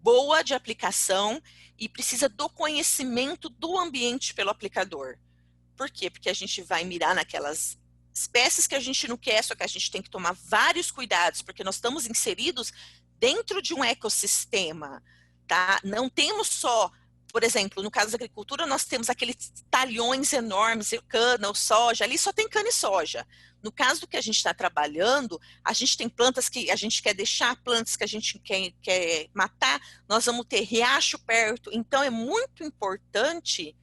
boa de aplicação e precisa do conhecimento do ambiente pelo aplicador. Por quê? Porque a gente vai mirar naquelas espécies que a gente não quer, só que a gente tem que tomar vários cuidados, porque nós estamos inseridos dentro de um ecossistema, tá? Não temos só, por exemplo, no caso da agricultura, nós temos aqueles talhões enormes, cana ou soja, ali só tem cana e soja. No caso do que a gente está trabalhando, a gente tem plantas que a gente quer deixar, plantas que a gente quer matar, nós vamos ter riacho perto, então é muito importante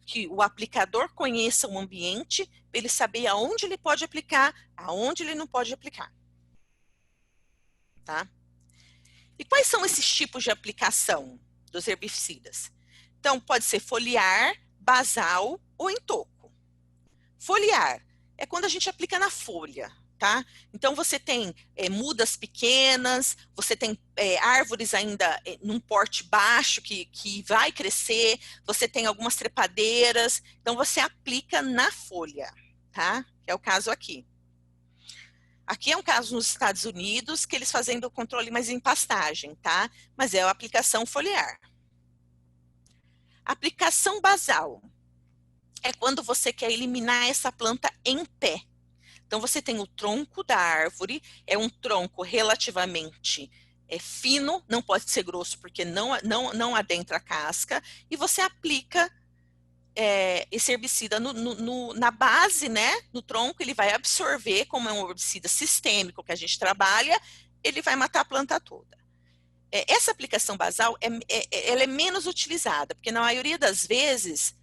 que o aplicador conheça o ambiente, para ele saber aonde ele pode aplicar, aonde ele não pode aplicar. Tá? E quais são esses tipos de aplicação dos herbicidas? Então, pode ser foliar, basal ou em toco. Foliar é quando a gente aplica na folha, tá? Então, você tem mudas pequenas, você tem árvores ainda num porte baixo que vai crescer, você tem algumas trepadeiras, então você aplica na folha, tá? Que é o caso aqui. Aqui é um caso nos Estados Unidos, que eles fazem o controle mais em pastagem, tá? Mas é a aplicação foliar. Aplicação basal é quando você quer eliminar essa planta em pé. Então, você tem o tronco da árvore, é um tronco relativamente fino, não pode ser grosso porque não adentra a casca, e você aplica esse herbicida na base, né, no tronco, ele vai absorver, como é um herbicida sistêmico que a gente trabalha, ele vai matar a planta toda. Essa aplicação basal, ela é menos utilizada, porque na maioria das vezes,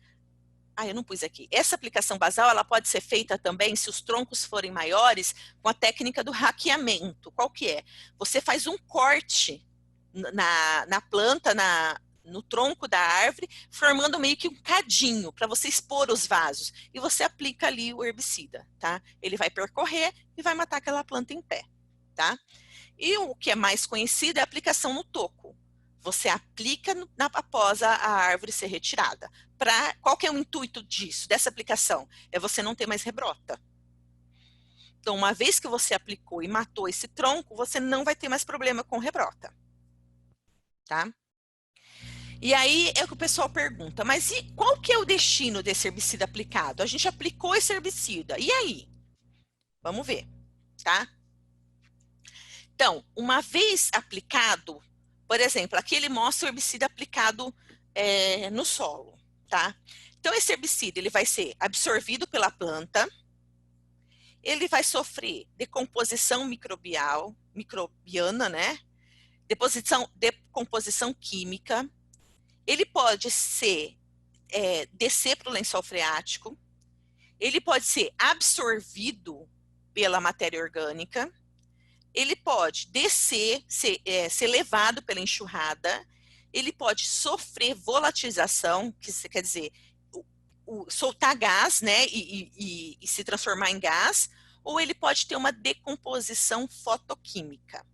eu não pus aqui, essa aplicação basal, ela pode ser feita também, se os troncos forem maiores, com a técnica do hackeamento. Qual que é? Você faz um corte na planta, no tronco da árvore, formando meio que um cadinho, para você expor os vasos, e você aplica ali o herbicida, tá? Ele vai percorrer e vai matar aquela planta em pé, tá? E o que é mais conhecido é a aplicação no toco. Você aplica após a árvore ser retirada. Qual que é o intuito disso, dessa aplicação? É você não ter mais rebrota. Então, uma vez que você aplicou e matou esse tronco, você não vai ter mais problema com rebrota. Tá? E aí é o que o pessoal pergunta, mas e qual que é o destino desse herbicida aplicado? A gente aplicou esse herbicida, e aí? Vamos ver, tá? Então, uma vez aplicado, por exemplo, aqui ele mostra o herbicida aplicado no solo, tá? Então, esse herbicida, ele vai ser absorvido pela planta, ele vai sofrer decomposição microbiana, né? Decomposição química, ele pode descer para o lençol freático, ele pode ser absorvido pela matéria orgânica, ele pode descer, ser levado pela enxurrada, ele pode sofrer volatilização, que quer dizer, soltar gás, né, e se transformar em gás, ou ele pode ter uma decomposição fotoquímica.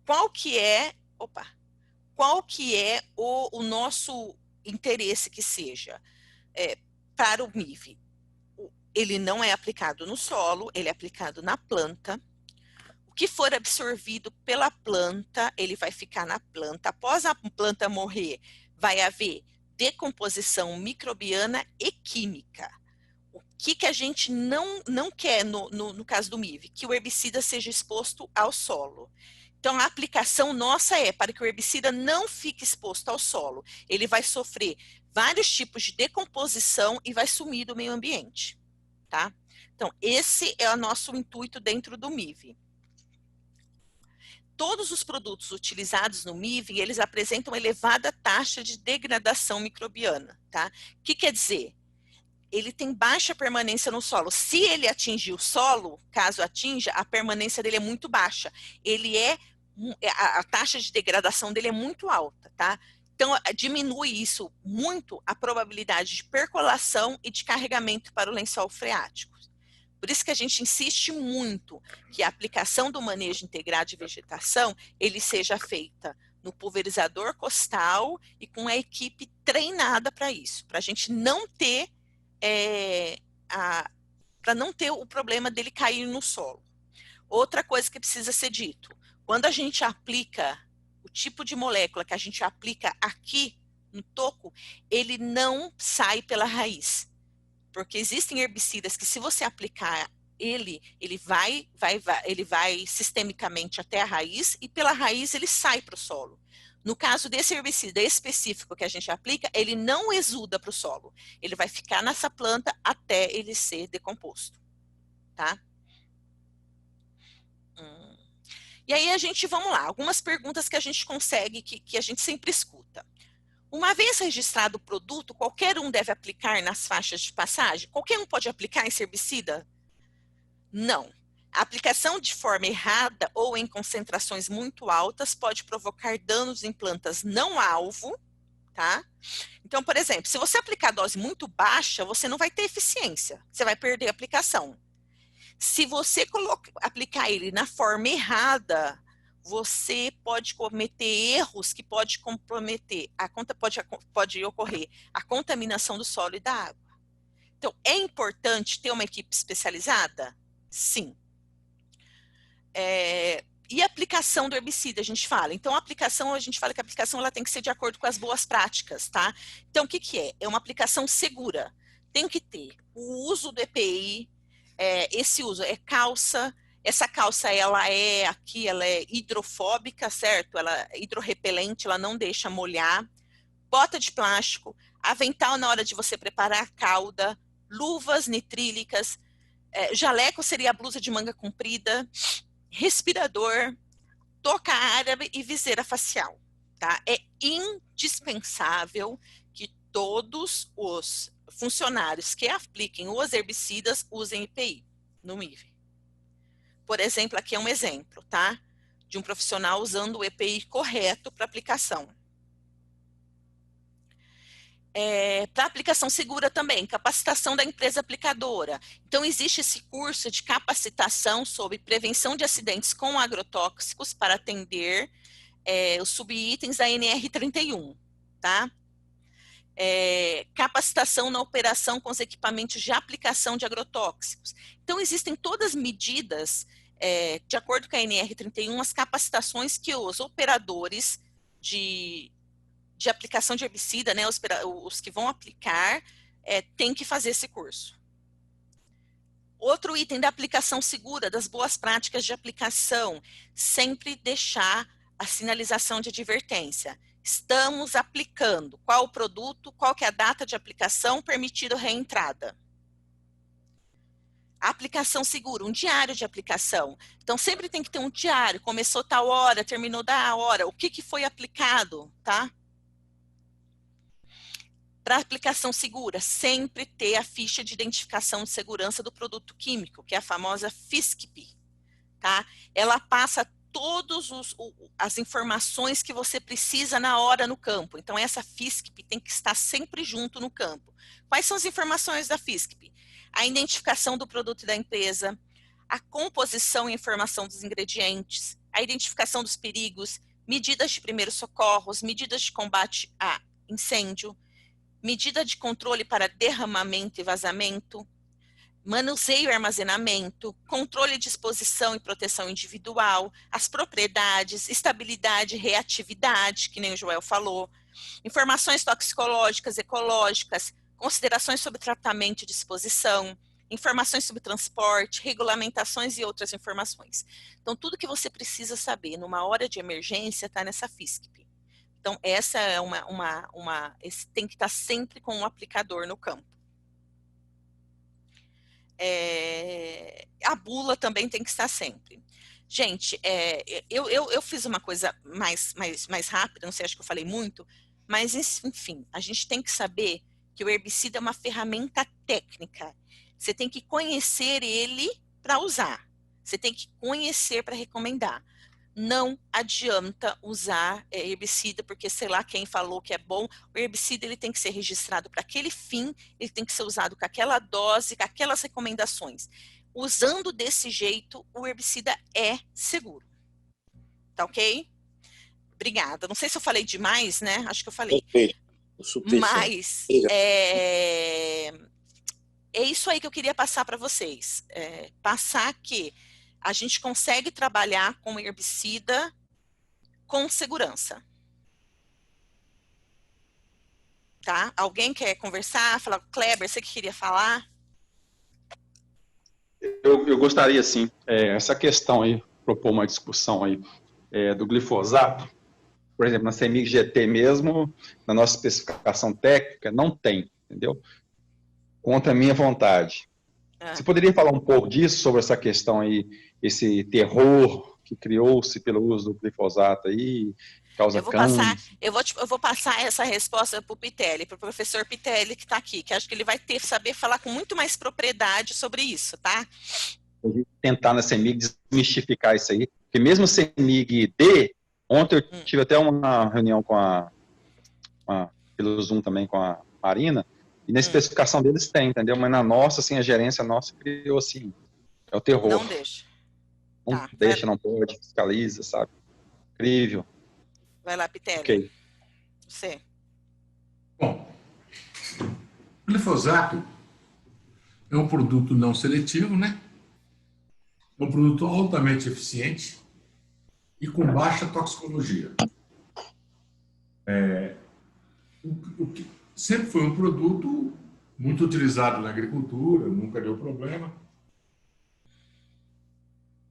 Qual que é o nosso interesse que seja? Para o MIV, ele não é aplicado no solo, ele é aplicado na planta. O que for absorvido pela planta, ele vai ficar na planta. Após a planta morrer, vai haver decomposição microbiana e química. O que a gente não quer no caso do MIV? Que o herbicida seja exposto ao solo. Então, a aplicação nossa é para que o herbicida não fique exposto ao solo. Ele vai sofrer vários tipos de decomposição e vai sumir do meio ambiente, tá? Então, esse é o nosso intuito dentro do MIV. Todos os produtos utilizados no MIV, eles apresentam elevada taxa de degradação microbiana, tá? O que quer dizer? Ele tem baixa permanência no solo. Se ele atingir o solo, caso atinja, a permanência dele é muito baixa. A taxa de degradação dele é muito alta, tá? Então, diminui isso muito a probabilidade de percolação e de carregamento para o lençol freático. Por isso que a gente insiste muito que a aplicação do manejo integrado de vegetação, ele seja feita no pulverizador costal e com a equipe treinada para isso, para a gente não ter para não ter o problema dele cair no solo. Outra coisa que precisa ser dito, quando a gente aplica o tipo de molécula que a gente aplica aqui no toco, ele não sai pela raiz. Porque existem herbicidas que se você aplicar ele vai sistemicamente até a raiz e pela raiz ele sai para o solo. No caso desse herbicida específico que a gente aplica, ele não exuda para o solo. Ele vai ficar nessa planta até ele ser decomposto, tá? E aí vamos lá, algumas perguntas que a gente consegue, que a gente sempre escuta. Uma vez registrado o produto, qualquer um deve aplicar nas faixas de passagem? Qualquer um pode aplicar esse herbicida? Não. A aplicação de forma errada ou em concentrações muito altas pode provocar danos em plantas não alvo, tá? Então, por exemplo, se você aplicar dose muito baixa, você não vai ter eficiência, você vai perder a aplicação. Se você aplicar ele na forma errada, você pode cometer erros que pode comprometer, pode ocorrer a contaminação do solo e da água. Então, é importante ter uma equipe especializada? Sim. E a aplicação do herbicida, a gente fala. Então, a gente fala que a aplicação ela tem que ser de acordo com as boas práticas, tá? Então, o que é? É uma aplicação segura. Tem que ter o uso do EPI, esse uso é calça. Essa calça, ela é hidrofóbica, certo? Ela é hidrorrepelente, ela não deixa molhar. Bota de plástico, avental na hora de você preparar a cauda, luvas nitrílicas, jaleco seria a blusa de manga comprida, respirador, touca árabe e viseira facial, tá? É indispensável que todos os funcionários que apliquem os herbicidas usem EPI no MIV. Por exemplo, aqui é um exemplo, tá? De um profissional usando o EPI correto para aplicação. Para aplicação segura também, capacitação da empresa aplicadora. Então, existe esse curso de capacitação sobre prevenção de acidentes com agrotóxicos para atender os subitens da NR31, tá? Capacitação na operação com os equipamentos de aplicação de agrotóxicos. Então, existem todas as medidas, de acordo com a NR31, as capacitações que os operadores de aplicação de herbicida, né, os que vão aplicar, têm que fazer esse curso. Outro item da aplicação segura, das boas práticas de aplicação, sempre deixar a sinalização de advertência. Estamos aplicando. Qual o produto, qual que é a data de aplicação, permitido reentrada. A aplicação segura, um diário de aplicação. Então, sempre tem que ter um diário, começou tal hora, terminou da hora, o que foi aplicado, tá? Para aplicação segura, sempre ter a ficha de identificação de segurança do produto químico, que é a famosa FISCP, tá? Ela passa todas as informações que você precisa na hora no campo. Então, essa FISCP tem que estar sempre junto no campo. Quais são as informações da FISCP? A identificação do produto e da empresa, a composição e informação dos ingredientes, a identificação dos perigos, medidas de primeiros socorros, medidas de combate a incêndio, medida de controle para derramamento e vazamento, manuseio e armazenamento, controle de exposição e proteção individual, as propriedades, estabilidade e reatividade, que nem o Joel falou, informações toxicológicas, ecológicas, considerações sobre tratamento e disposição, informações sobre transporte, regulamentações e outras informações. Então, tudo que você precisa saber numa hora de emergência está nessa FISCP. Então, essa é tem que estar sempre com um aplicador no campo. A bula também tem que estar sempre. Gente, eu fiz uma coisa mais rápida, não sei, acho que eu falei muito, mas, enfim, a gente tem que saber que o herbicida é uma ferramenta técnica. Você tem que conhecer ele para usar. Você tem que conhecer para recomendar. Não adianta usar herbicida porque sei lá quem falou que é bom. O herbicida ele tem que ser registrado para aquele fim, ele tem que ser usado com aquela dose, com aquelas recomendações. Usando desse jeito, o herbicida é seguro. Tá ok? Obrigada. Não sei se eu falei demais, né? Acho que eu falei. Mas é isso aí que eu queria passar para vocês. Passar que a gente consegue trabalhar com herbicida com segurança. Tá? Alguém quer conversar? Falar, Kleber, você que queria falar? Eu gostaria, sim, essa questão aí, propor uma discussão aí do glifosato. Por exemplo, na CEMIG GT mesmo, na nossa especificação técnica, não tem, entendeu? Contra a minha vontade. Você poderia falar um pouco disso, sobre essa questão aí, esse terror que criou-se pelo uso do glifosato aí, causa câncer? Eu vou passar essa resposta para o Pitelli, para o professor Pitelli que está aqui, que acho que ele vai saber falar com muito mais propriedade sobre isso, tá? A gente tentar na CEMIG desmistificar isso aí, porque mesmo CEMIG D, ontem eu tive até uma reunião pelo Zoom também com a Marina, e na especificação deles tem, entendeu? Mas na nossa, assim, a gerência nossa criou assim, é o terror. Não deixa. Não deixa, não pode, fiscaliza, sabe? Incrível. Vai lá, Pitelli. Ok. Você. Bom, o glifosato é um produto não seletivo, né? É um produto altamente eficiente e com baixa toxicologia. Sempre foi um produto muito utilizado na agricultura, nunca deu problema.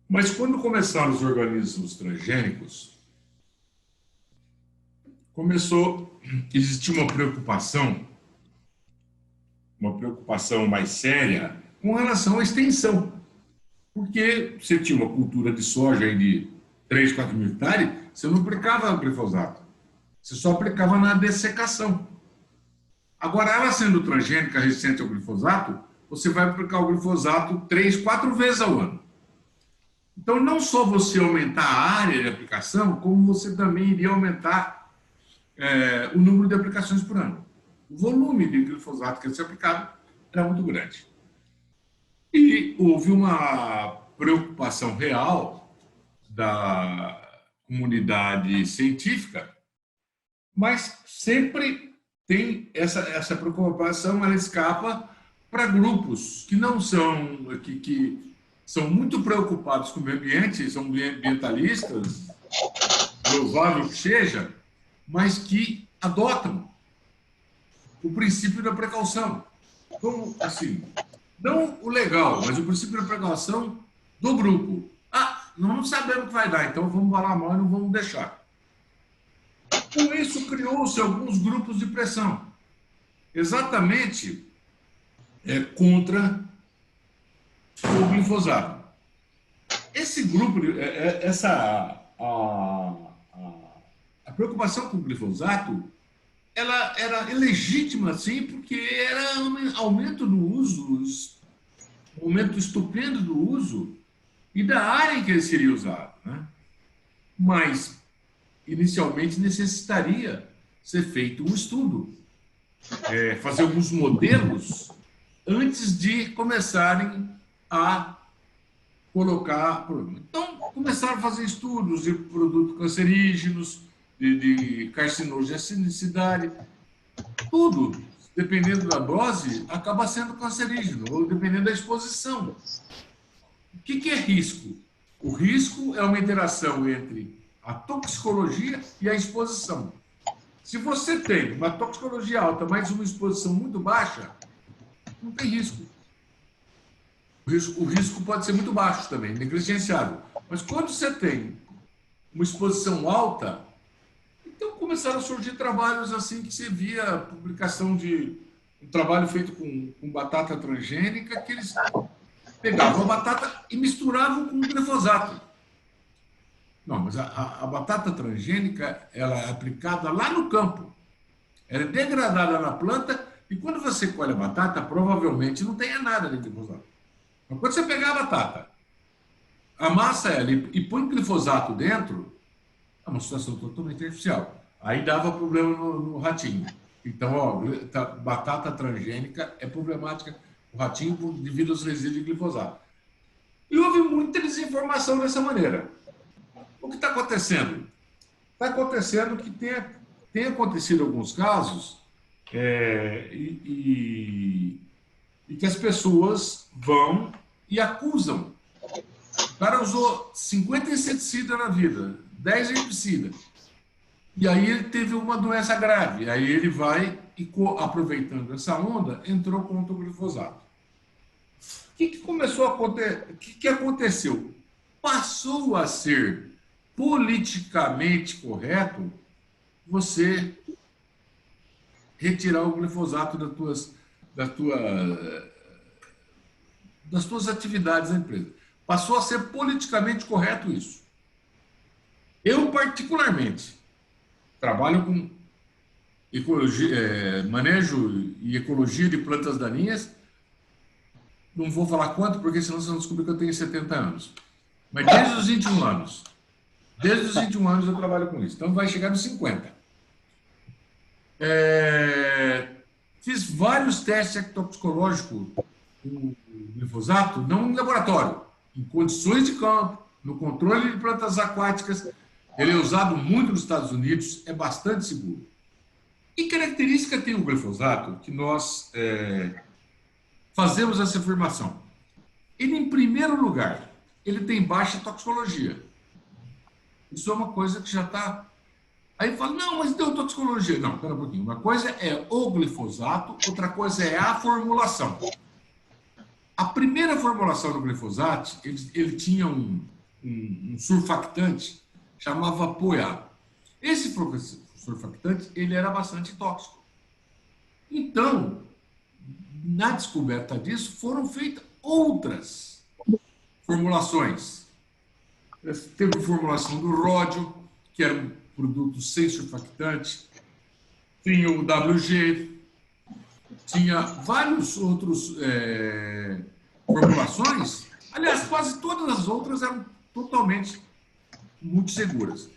Mas quando começaram os organismos transgênicos, começou a existir uma preocupação mais séria com relação à extensão. Porque você tinha uma cultura de soja aí de 3, 4 mil hectares, você não aplicava glifosato. Você só aplicava na dessecação. Agora, ela sendo transgênica, resistente ao glifosato, você vai aplicar o glifosato 3, 4 vezes ao ano. Então, não só você aumentar a área de aplicação, como você também iria aumentar o número de aplicações por ano. O volume de glifosato que ia ser aplicado era muito grande. E houve uma preocupação real da comunidade científica, mas sempre tem essa preocupação, ela escapa para grupos que não são, que são muito preocupados com o meio ambiente, são ambientalistas, provável que seja, mas que adotam o princípio da precaução. Como, assim, não o legal, mas o princípio da precaução do grupo. Nós não sabemos o que vai dar, então vamos falar a mão e não vamos deixar. Com isso, criou-se alguns grupos de pressão, exatamente contra o glifosato. Esse grupo, a preocupação com o glifosato, ela era ilegítima, sim, porque era um aumento do uso, um aumento estupendo do uso e da área em que ele seria usado, né? Mas, inicialmente, necessitaria ser feito um estudo, fazer alguns modelos antes de começarem a colocar... Então, começaram a fazer estudos de produtos cancerígenos, de carcinogenicidade, tudo dependendo da dose, acaba sendo cancerígeno, ou dependendo da exposição. O que é risco? O risco é uma interação entre a toxicologia e a exposição. Se você tem uma toxicologia alta, mas uma exposição muito baixa, não tem risco. O risco pode ser muito baixo também, negligenciável. Mas quando você tem uma exposição alta, então começaram a surgir trabalhos assim que você via a publicação de um trabalho feito com batata transgênica, que eles pegavam a batata e misturavam com glifosato. Não, mas a batata transgênica, ela é aplicada lá no campo. Ela é degradada na planta e quando você colhe a batata, provavelmente não tenha nada de glifosato. Mas quando você pegar a batata, amassa ela e põe glifosato dentro, é uma situação totalmente artificial. Aí dava problema no ratinho. Então, ó, batata transgênica é problemática o ratinho devido aos resíduos de glifosato. E houve muita desinformação dessa maneira. O que está acontecendo? Está acontecendo que tem acontecido alguns casos e que as pessoas vão e acusam. O cara usou 50 inseticidas na vida, 10 herbicidas. E aí ele teve uma doença grave. Aí ele vai e, aproveitando essa onda, entrou contra o glifosato. O que começou a acontecer? O que aconteceu? Passou a ser politicamente correto você retirar o glifosato das tuas atividades na empresa. Passou a ser politicamente correto isso. Eu, particularmente, trabalho com ecologia, manejo e ecologia de plantas daninhas. Não vou falar quanto, porque senão vocês vão descobrir que eu tenho 70 anos. Mas desde os 21 anos. Desde os 21 anos eu trabalho com isso. Então vai chegar nos 50. Fiz vários testes toxicológicos com glifosato, não em laboratório, em condições de campo, no controle de plantas aquáticas. Ele é usado muito nos Estados Unidos, é bastante seguro. Que característica tem o glifosato que nós fazemos essa afirmação? Ele, em primeiro lugar, ele tem baixa toxicologia. Isso é uma coisa que já está... Aí fala, não, mas deu toxicologia. Não, espera um pouquinho. Uma coisa é o glifosato, outra coisa é a formulação. A primeira formulação do glifosato, ele tinha um surfactante, chamava POA. Esse surfactante, ele era bastante tóxico. Então, na descoberta disso, foram feitas outras formulações. Teve a formulação do ródio, que era um produto sem surfactante, tinha o WG, tinha vários outros formulações. Aliás, quase todas as outras eram totalmente muito seguras.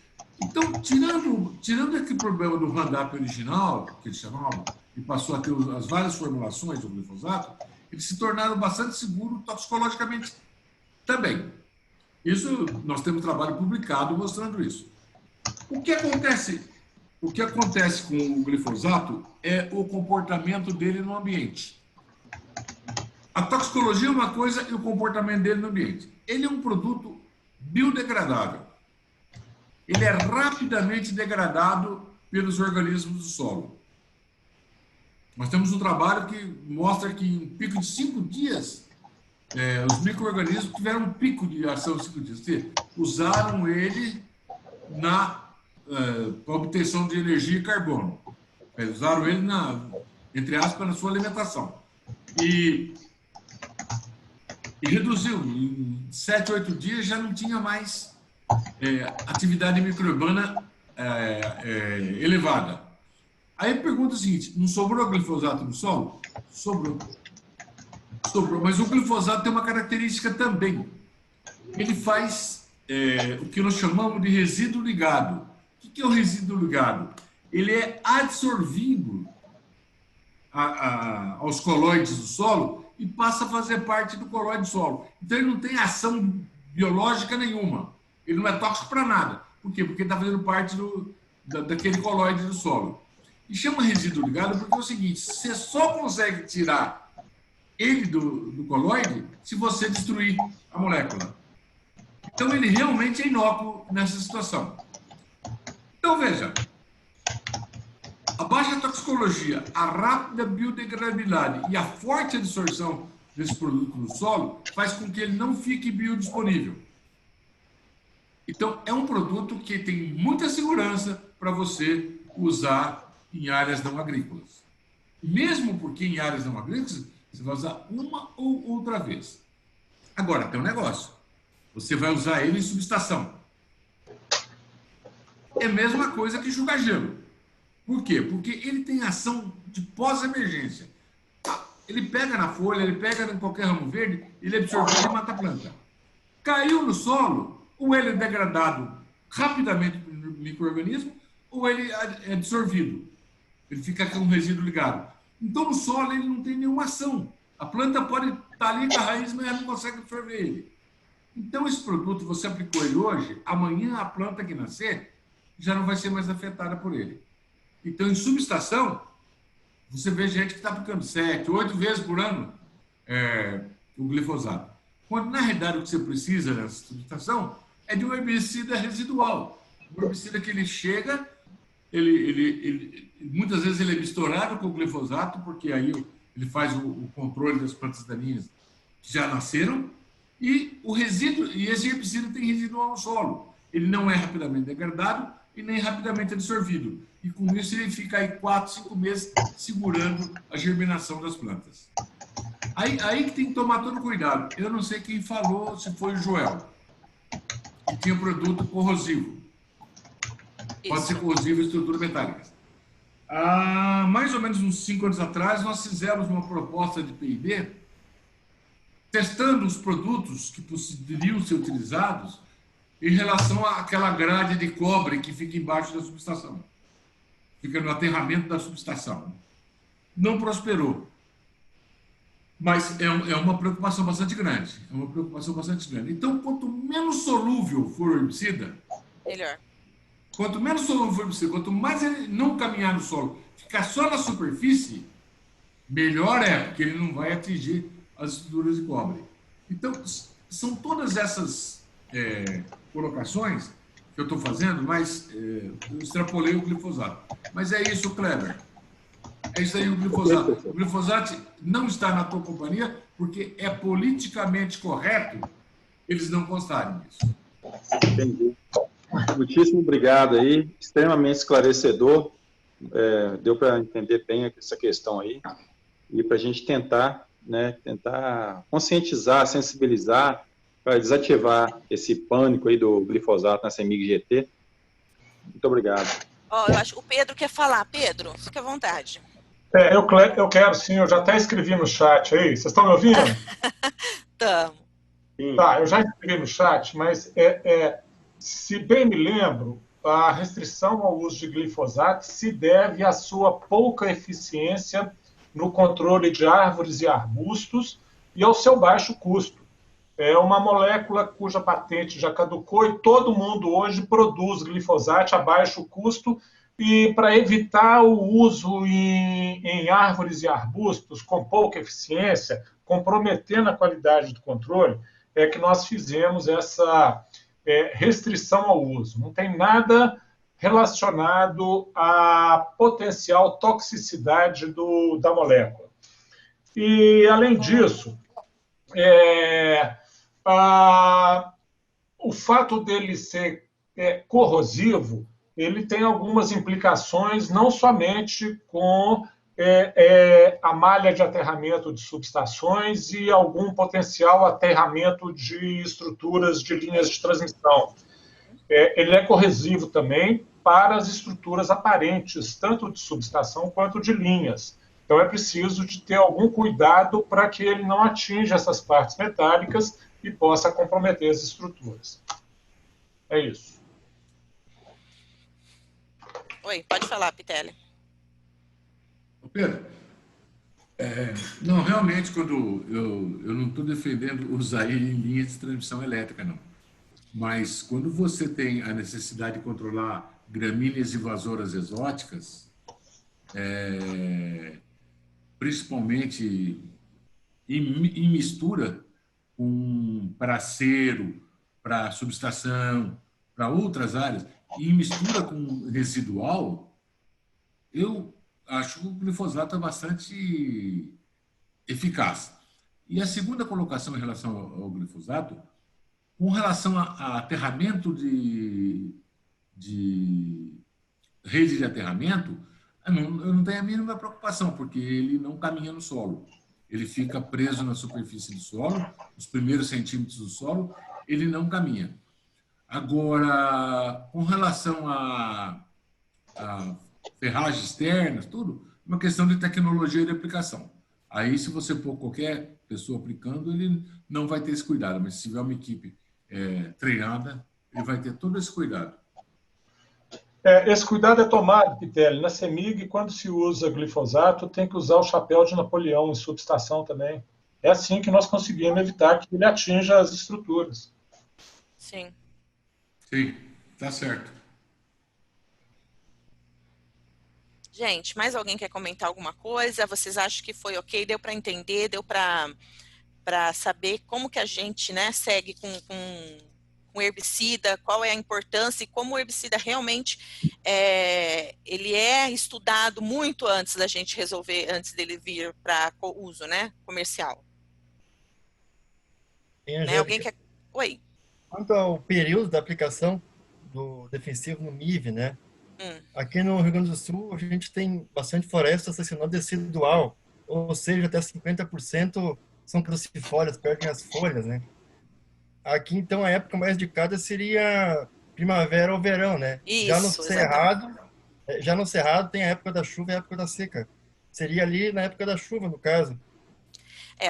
Então, tirando aquele problema do Roundup original, que eles chamavam, e passou a ter as várias formulações do glifosato, eles se tornaram bastante seguros toxicologicamente também. Isso, nós temos trabalho publicado mostrando isso. O que acontece com o glifosato é o comportamento dele no ambiente. A toxicologia é uma coisa e o comportamento dele no ambiente. Ele é um produto biodegradável. Ele é rapidamente degradado pelos organismos do solo. Nós temos um trabalho que mostra que em um pico de 5 dias, os micro-organismos tiveram um pico de ação de 5 dias. Ou seja, usaram ele para obtenção de energia e carbono. Usaram ele, entre aspas, na sua alimentação. E reduziu. Em 7, 8 dias já não tinha mais atividade microbiana elevada. Aí pergunta o seguinte, não sobrou glifosato no solo? Sobrou. Mas o glifosato tem uma característica também. Ele faz o que nós chamamos de resíduo ligado. O que é o resíduo ligado? Ele é absorvido aos colóides do solo e passa a fazer parte do colóide do solo. Então, ele não tem ação biológica nenhuma. Ele não é tóxico para nada. Por quê? Porque ele está fazendo parte daquele colóide do solo. E chama resíduo ligado porque é o seguinte, você só consegue tirar ele do coloide se você destruir a molécula. Então, ele realmente é inócuo nessa situação. Então, veja, a baixa toxicologia, a rápida biodegradabilidade e a forte absorção desse produto no solo faz com que ele não fique biodisponível. Então, é um produto que tem muita segurança para você usar em áreas não agrícolas. Mesmo porque em áreas não agrícolas, você vai usar uma ou outra vez. Agora, tem um negócio. Você vai usar ele em subestação. É a mesma coisa que enxugar gelo. Por quê? Porque ele tem ação de pós-emergência. Ele pega na folha, ele pega em qualquer ramo verde, ele absorve e mata a planta. Caiu no solo, ou ele é degradado rapidamente pelo micro-organismo, ou ele é absorvido. Ele fica com um resíduo ligado. Então, no solo, ele não tem nenhuma ação. A planta pode estar ali com a raiz, mas ela não consegue absorver ele. Então, esse produto, você aplicou ele hoje, amanhã a planta que nascer já não vai ser mais afetada por ele. Então, em subestação, você vê gente que está aplicando 7, 8 vezes por ano o glifosato. Quando, na realidade, o que você precisa nessa subestação é de um herbicida residual. Um herbicida que ele chega, muitas vezes ele é misturado com o glifosato, porque aí ele faz o controle das plantas daninhas que já nasceram, e o resíduo, e esse herbicida tem resíduo no solo. Ele não é rapidamente degradado e nem rapidamente absorvido. E com isso ele fica aí 4, 5 meses segurando a germinação das plantas. Aí que tem que tomar todo cuidado. Eu não sei quem falou, se foi o Joel, que tinha produto corrosivo. Pode ser corrosivo em estrutura metálica. Há mais ou menos uns 5 anos atrás, nós fizemos uma proposta de P&D testando os produtos que poderiam ser utilizados em relação àquela grade de cobre que fica embaixo da subestação. Fica no aterramento da subestação. Não prosperou. Mas é uma preocupação bastante grande. É uma preocupação bastante grande. Então, quanto menos solúvel for o herbicida, melhor. Quanto menos solúvel for o herbicida, quanto mais ele não caminhar no solo, ficar só na superfície, melhor é, porque ele não vai atingir as estruturas de cobre. Então, são todas essas colocações que eu estou fazendo, mas eu extrapolei o glifosato. Mas é isso, Kleber. É isso aí, o glifosato. O glifosato não está na tua companhia porque é politicamente correto eles não constarem disso. Entendi. Muitíssimo obrigado aí, extremamente esclarecedor. Deu para entender bem essa questão aí e para a gente tentar conscientizar, sensibilizar para desativar esse pânico aí do glifosato na CEMIG GT. Muito obrigado. Eu acho que o Pedro quer falar. Pedro, fica à vontade. Eu quero sim, eu já até escrevi no chat aí. Vocês estão me ouvindo? Estamos. Tá, eu já escrevi no chat, mas se bem me lembro, a restrição ao uso de glifosato se deve à sua pouca eficiência no controle de árvores e arbustos e ao seu baixo custo. É uma molécula cuja patente já caducou e todo mundo hoje produz glifosato a baixo custo e para evitar o uso em árvores e arbustos com pouca eficiência, comprometendo a qualidade do controle, é que nós fizemos essa restrição ao uso. Não tem nada relacionado à potencial toxicidade da molécula. E, além disso, o fato dele ser corrosivo, ele tem algumas implicações, não somente com a malha de aterramento de subestações e algum potencial aterramento de estruturas de linhas de transmissão. Ele é corrosivo também para as estruturas aparentes, tanto de subestação quanto de linhas. Então, é preciso de ter algum cuidado para que ele não atinja essas partes metálicas e possa comprometer as estruturas. É isso. Oi, pode falar, Pitelli. Pedro, não, realmente, quando eu não estou defendendo usar ele em linha de transmissão elétrica, não. Mas quando você tem a necessidade de controlar gramíneas invasoras exóticas, principalmente em mistura com paraceiro, para subestação, para outras áreas, e em mistura com residual, eu acho que o glifosato é bastante eficaz. E a segunda colocação em relação ao glifosato, com relação a aterramento de rede de aterramento, eu não tenho a mínima preocupação, porque ele não caminha no solo. Ele fica preso na superfície do solo, os primeiros centímetros do solo, ele não caminha. Agora, com relação a ferragens externas, tudo, é uma questão de tecnologia de aplicação. Aí, se você pôr qualquer pessoa aplicando, ele não vai ter esse cuidado, mas se tiver uma equipe treinada, ele vai ter todo esse cuidado. Esse cuidado é tomado, Pitelli. Na CEMIG, quando se usa glifosato, tem que usar o chapéu de Napoleão em subestação também. É assim que nós conseguimos evitar que ele atinja as estruturas. Sim. Sim, tá certo. Gente, mais alguém quer comentar alguma coisa? Vocês acham que foi ok? Deu para entender? Deu para saber como que a gente, né, segue com herbicida? Qual é a importância e como o herbicida realmente ele é estudado muito antes da gente resolver, antes dele vir para uso, né, comercial? Né? Alguém quer... Oi. Quanto ao período da aplicação do defensivo no MIV, né? Aqui no Rio Grande do Sul, a gente tem bastante floresta estacional decidual, ou seja, até 50% são crucifólias, perdem as folhas, né? Aqui, então, a época mais indicada seria primavera ou verão, né? Isso, já no Cerrado tem a época da chuva e a época da seca. Seria ali na época da chuva, no caso.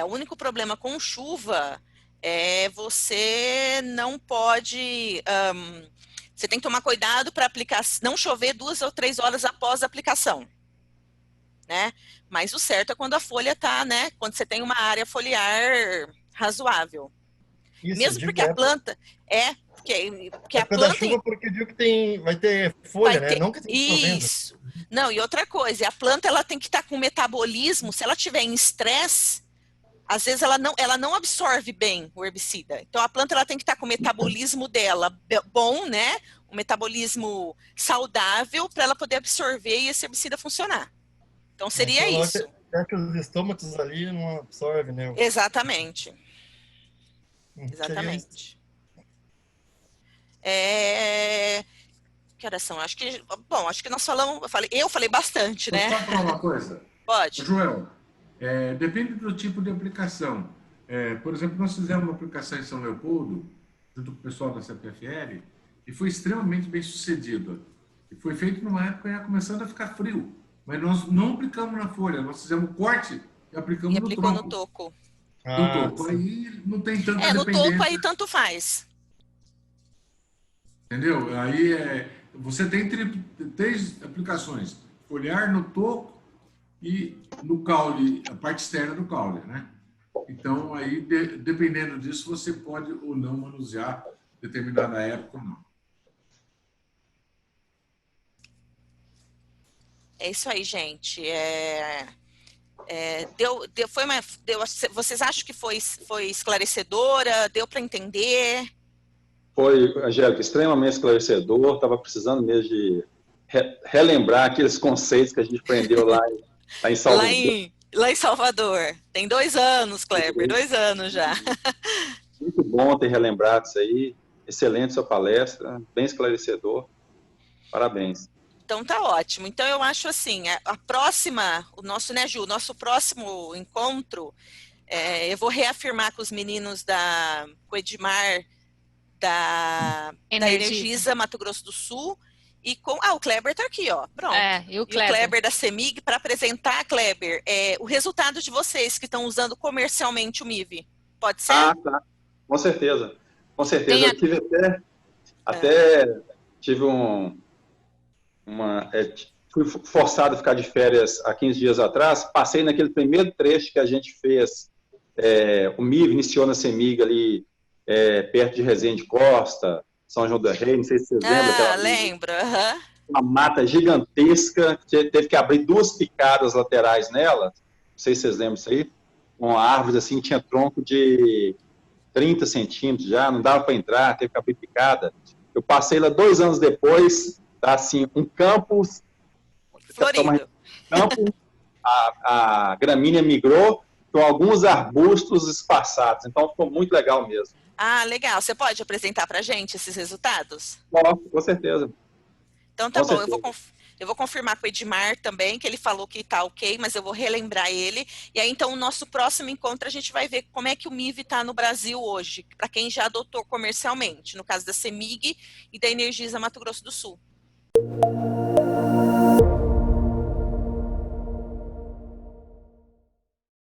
O único problema com chuva é você não pode... você tem que tomar cuidado para aplicar, não chover 2 ou 3 horas após a aplicação, né? Mas o certo é quando a folha está, né? Quando você tem uma área foliar razoável. Isso, mesmo porque a planta porque a planta da chuva, porque eu digo que vai ter folha, né? Não que isso. Não, e outra coisa, a planta ela tem que estar com metabolismo, se ela tiver em estresse, às vezes ela não absorve bem o herbicida. Então a planta ela tem que estar com o metabolismo dela bom, né? Um metabolismo saudável para ela poder absorver e esse herbicida funcionar. Então seria isso. Que os estômatos ali não absorvem, né? Exatamente. Exatamente. Que horas são? Acho que nós falamos, eu falei bastante, né? Posso falar uma coisa? Pode. Joel, depende do tipo de aplicação. Por exemplo, nós fizemos uma aplicação em São Leopoldo, junto com o pessoal da CPFL, e foi extremamente bem sucedida. E foi feito numa época já começando a ficar frio. Mas nós não aplicamos na folha, nós fizemos corte e aplicamos no tronco. No toco. No toco, aí não tem tanta no dependência. toco aí tanto faz. Entendeu? Aí você tem 3 aplicações: foliar, no toco e no caule, a parte externa do caule, né? Então, aí, dependendo disso, você pode ou não manusear determinada época ou não. É isso aí, gente. Vocês acham que foi esclarecedora? Deu para entender? Foi, Angélica, extremamente esclarecedor. Estava precisando mesmo de relembrar aqueles conceitos que a gente aprendeu lá em Salvador. Lá em Salvador. Tem 2 anos, Kleber, 2 anos já. Muito bom ter relembrado isso aí. Excelente sua palestra, bem esclarecedor. Parabéns. Então tá ótimo. Então eu acho assim, o nosso próximo encontro, eu vou reafirmar com os meninos com o Edmar da Energisa Mato Grosso do Sul e com o Kleber tá aqui, ó. Pronto. E o Kleber da CEMIG para apresentar, Kleber, o resultado de vocês que estão usando comercialmente o MIV. Pode ser? Tá. Com certeza. Com certeza. Eu tive até tive fui forçado a ficar de férias há 15 dias atrás, passei naquele primeiro trecho que a gente fez, o MIV iniciou na CEMIG ali, perto de Resende Costa, São João do Rei, não sei se vocês lembram. Lembro, uma mata gigantesca, teve que abrir 2 picadas laterais nela, não sei se vocês lembram disso aí, uma árvore assim, tinha tronco de 30 centímetros já, não dava para entrar, teve que abrir picada. Eu passei lá 2 anos depois, tá assim, um campo florido. A gramínea migrou com alguns arbustos espaçados, então ficou muito legal mesmo. Ah, legal. Você pode apresentar para a gente esses resultados? Posso, com certeza. Então tá bom, eu vou confirmar com o Edmar também, que ele falou que tá ok, mas eu vou relembrar ele. E aí, então, o nosso próximo encontro, a gente vai ver como é que o MIV está no Brasil hoje, para quem já adotou comercialmente, no caso da CEMIG e da Energisa Mato Grosso do Sul.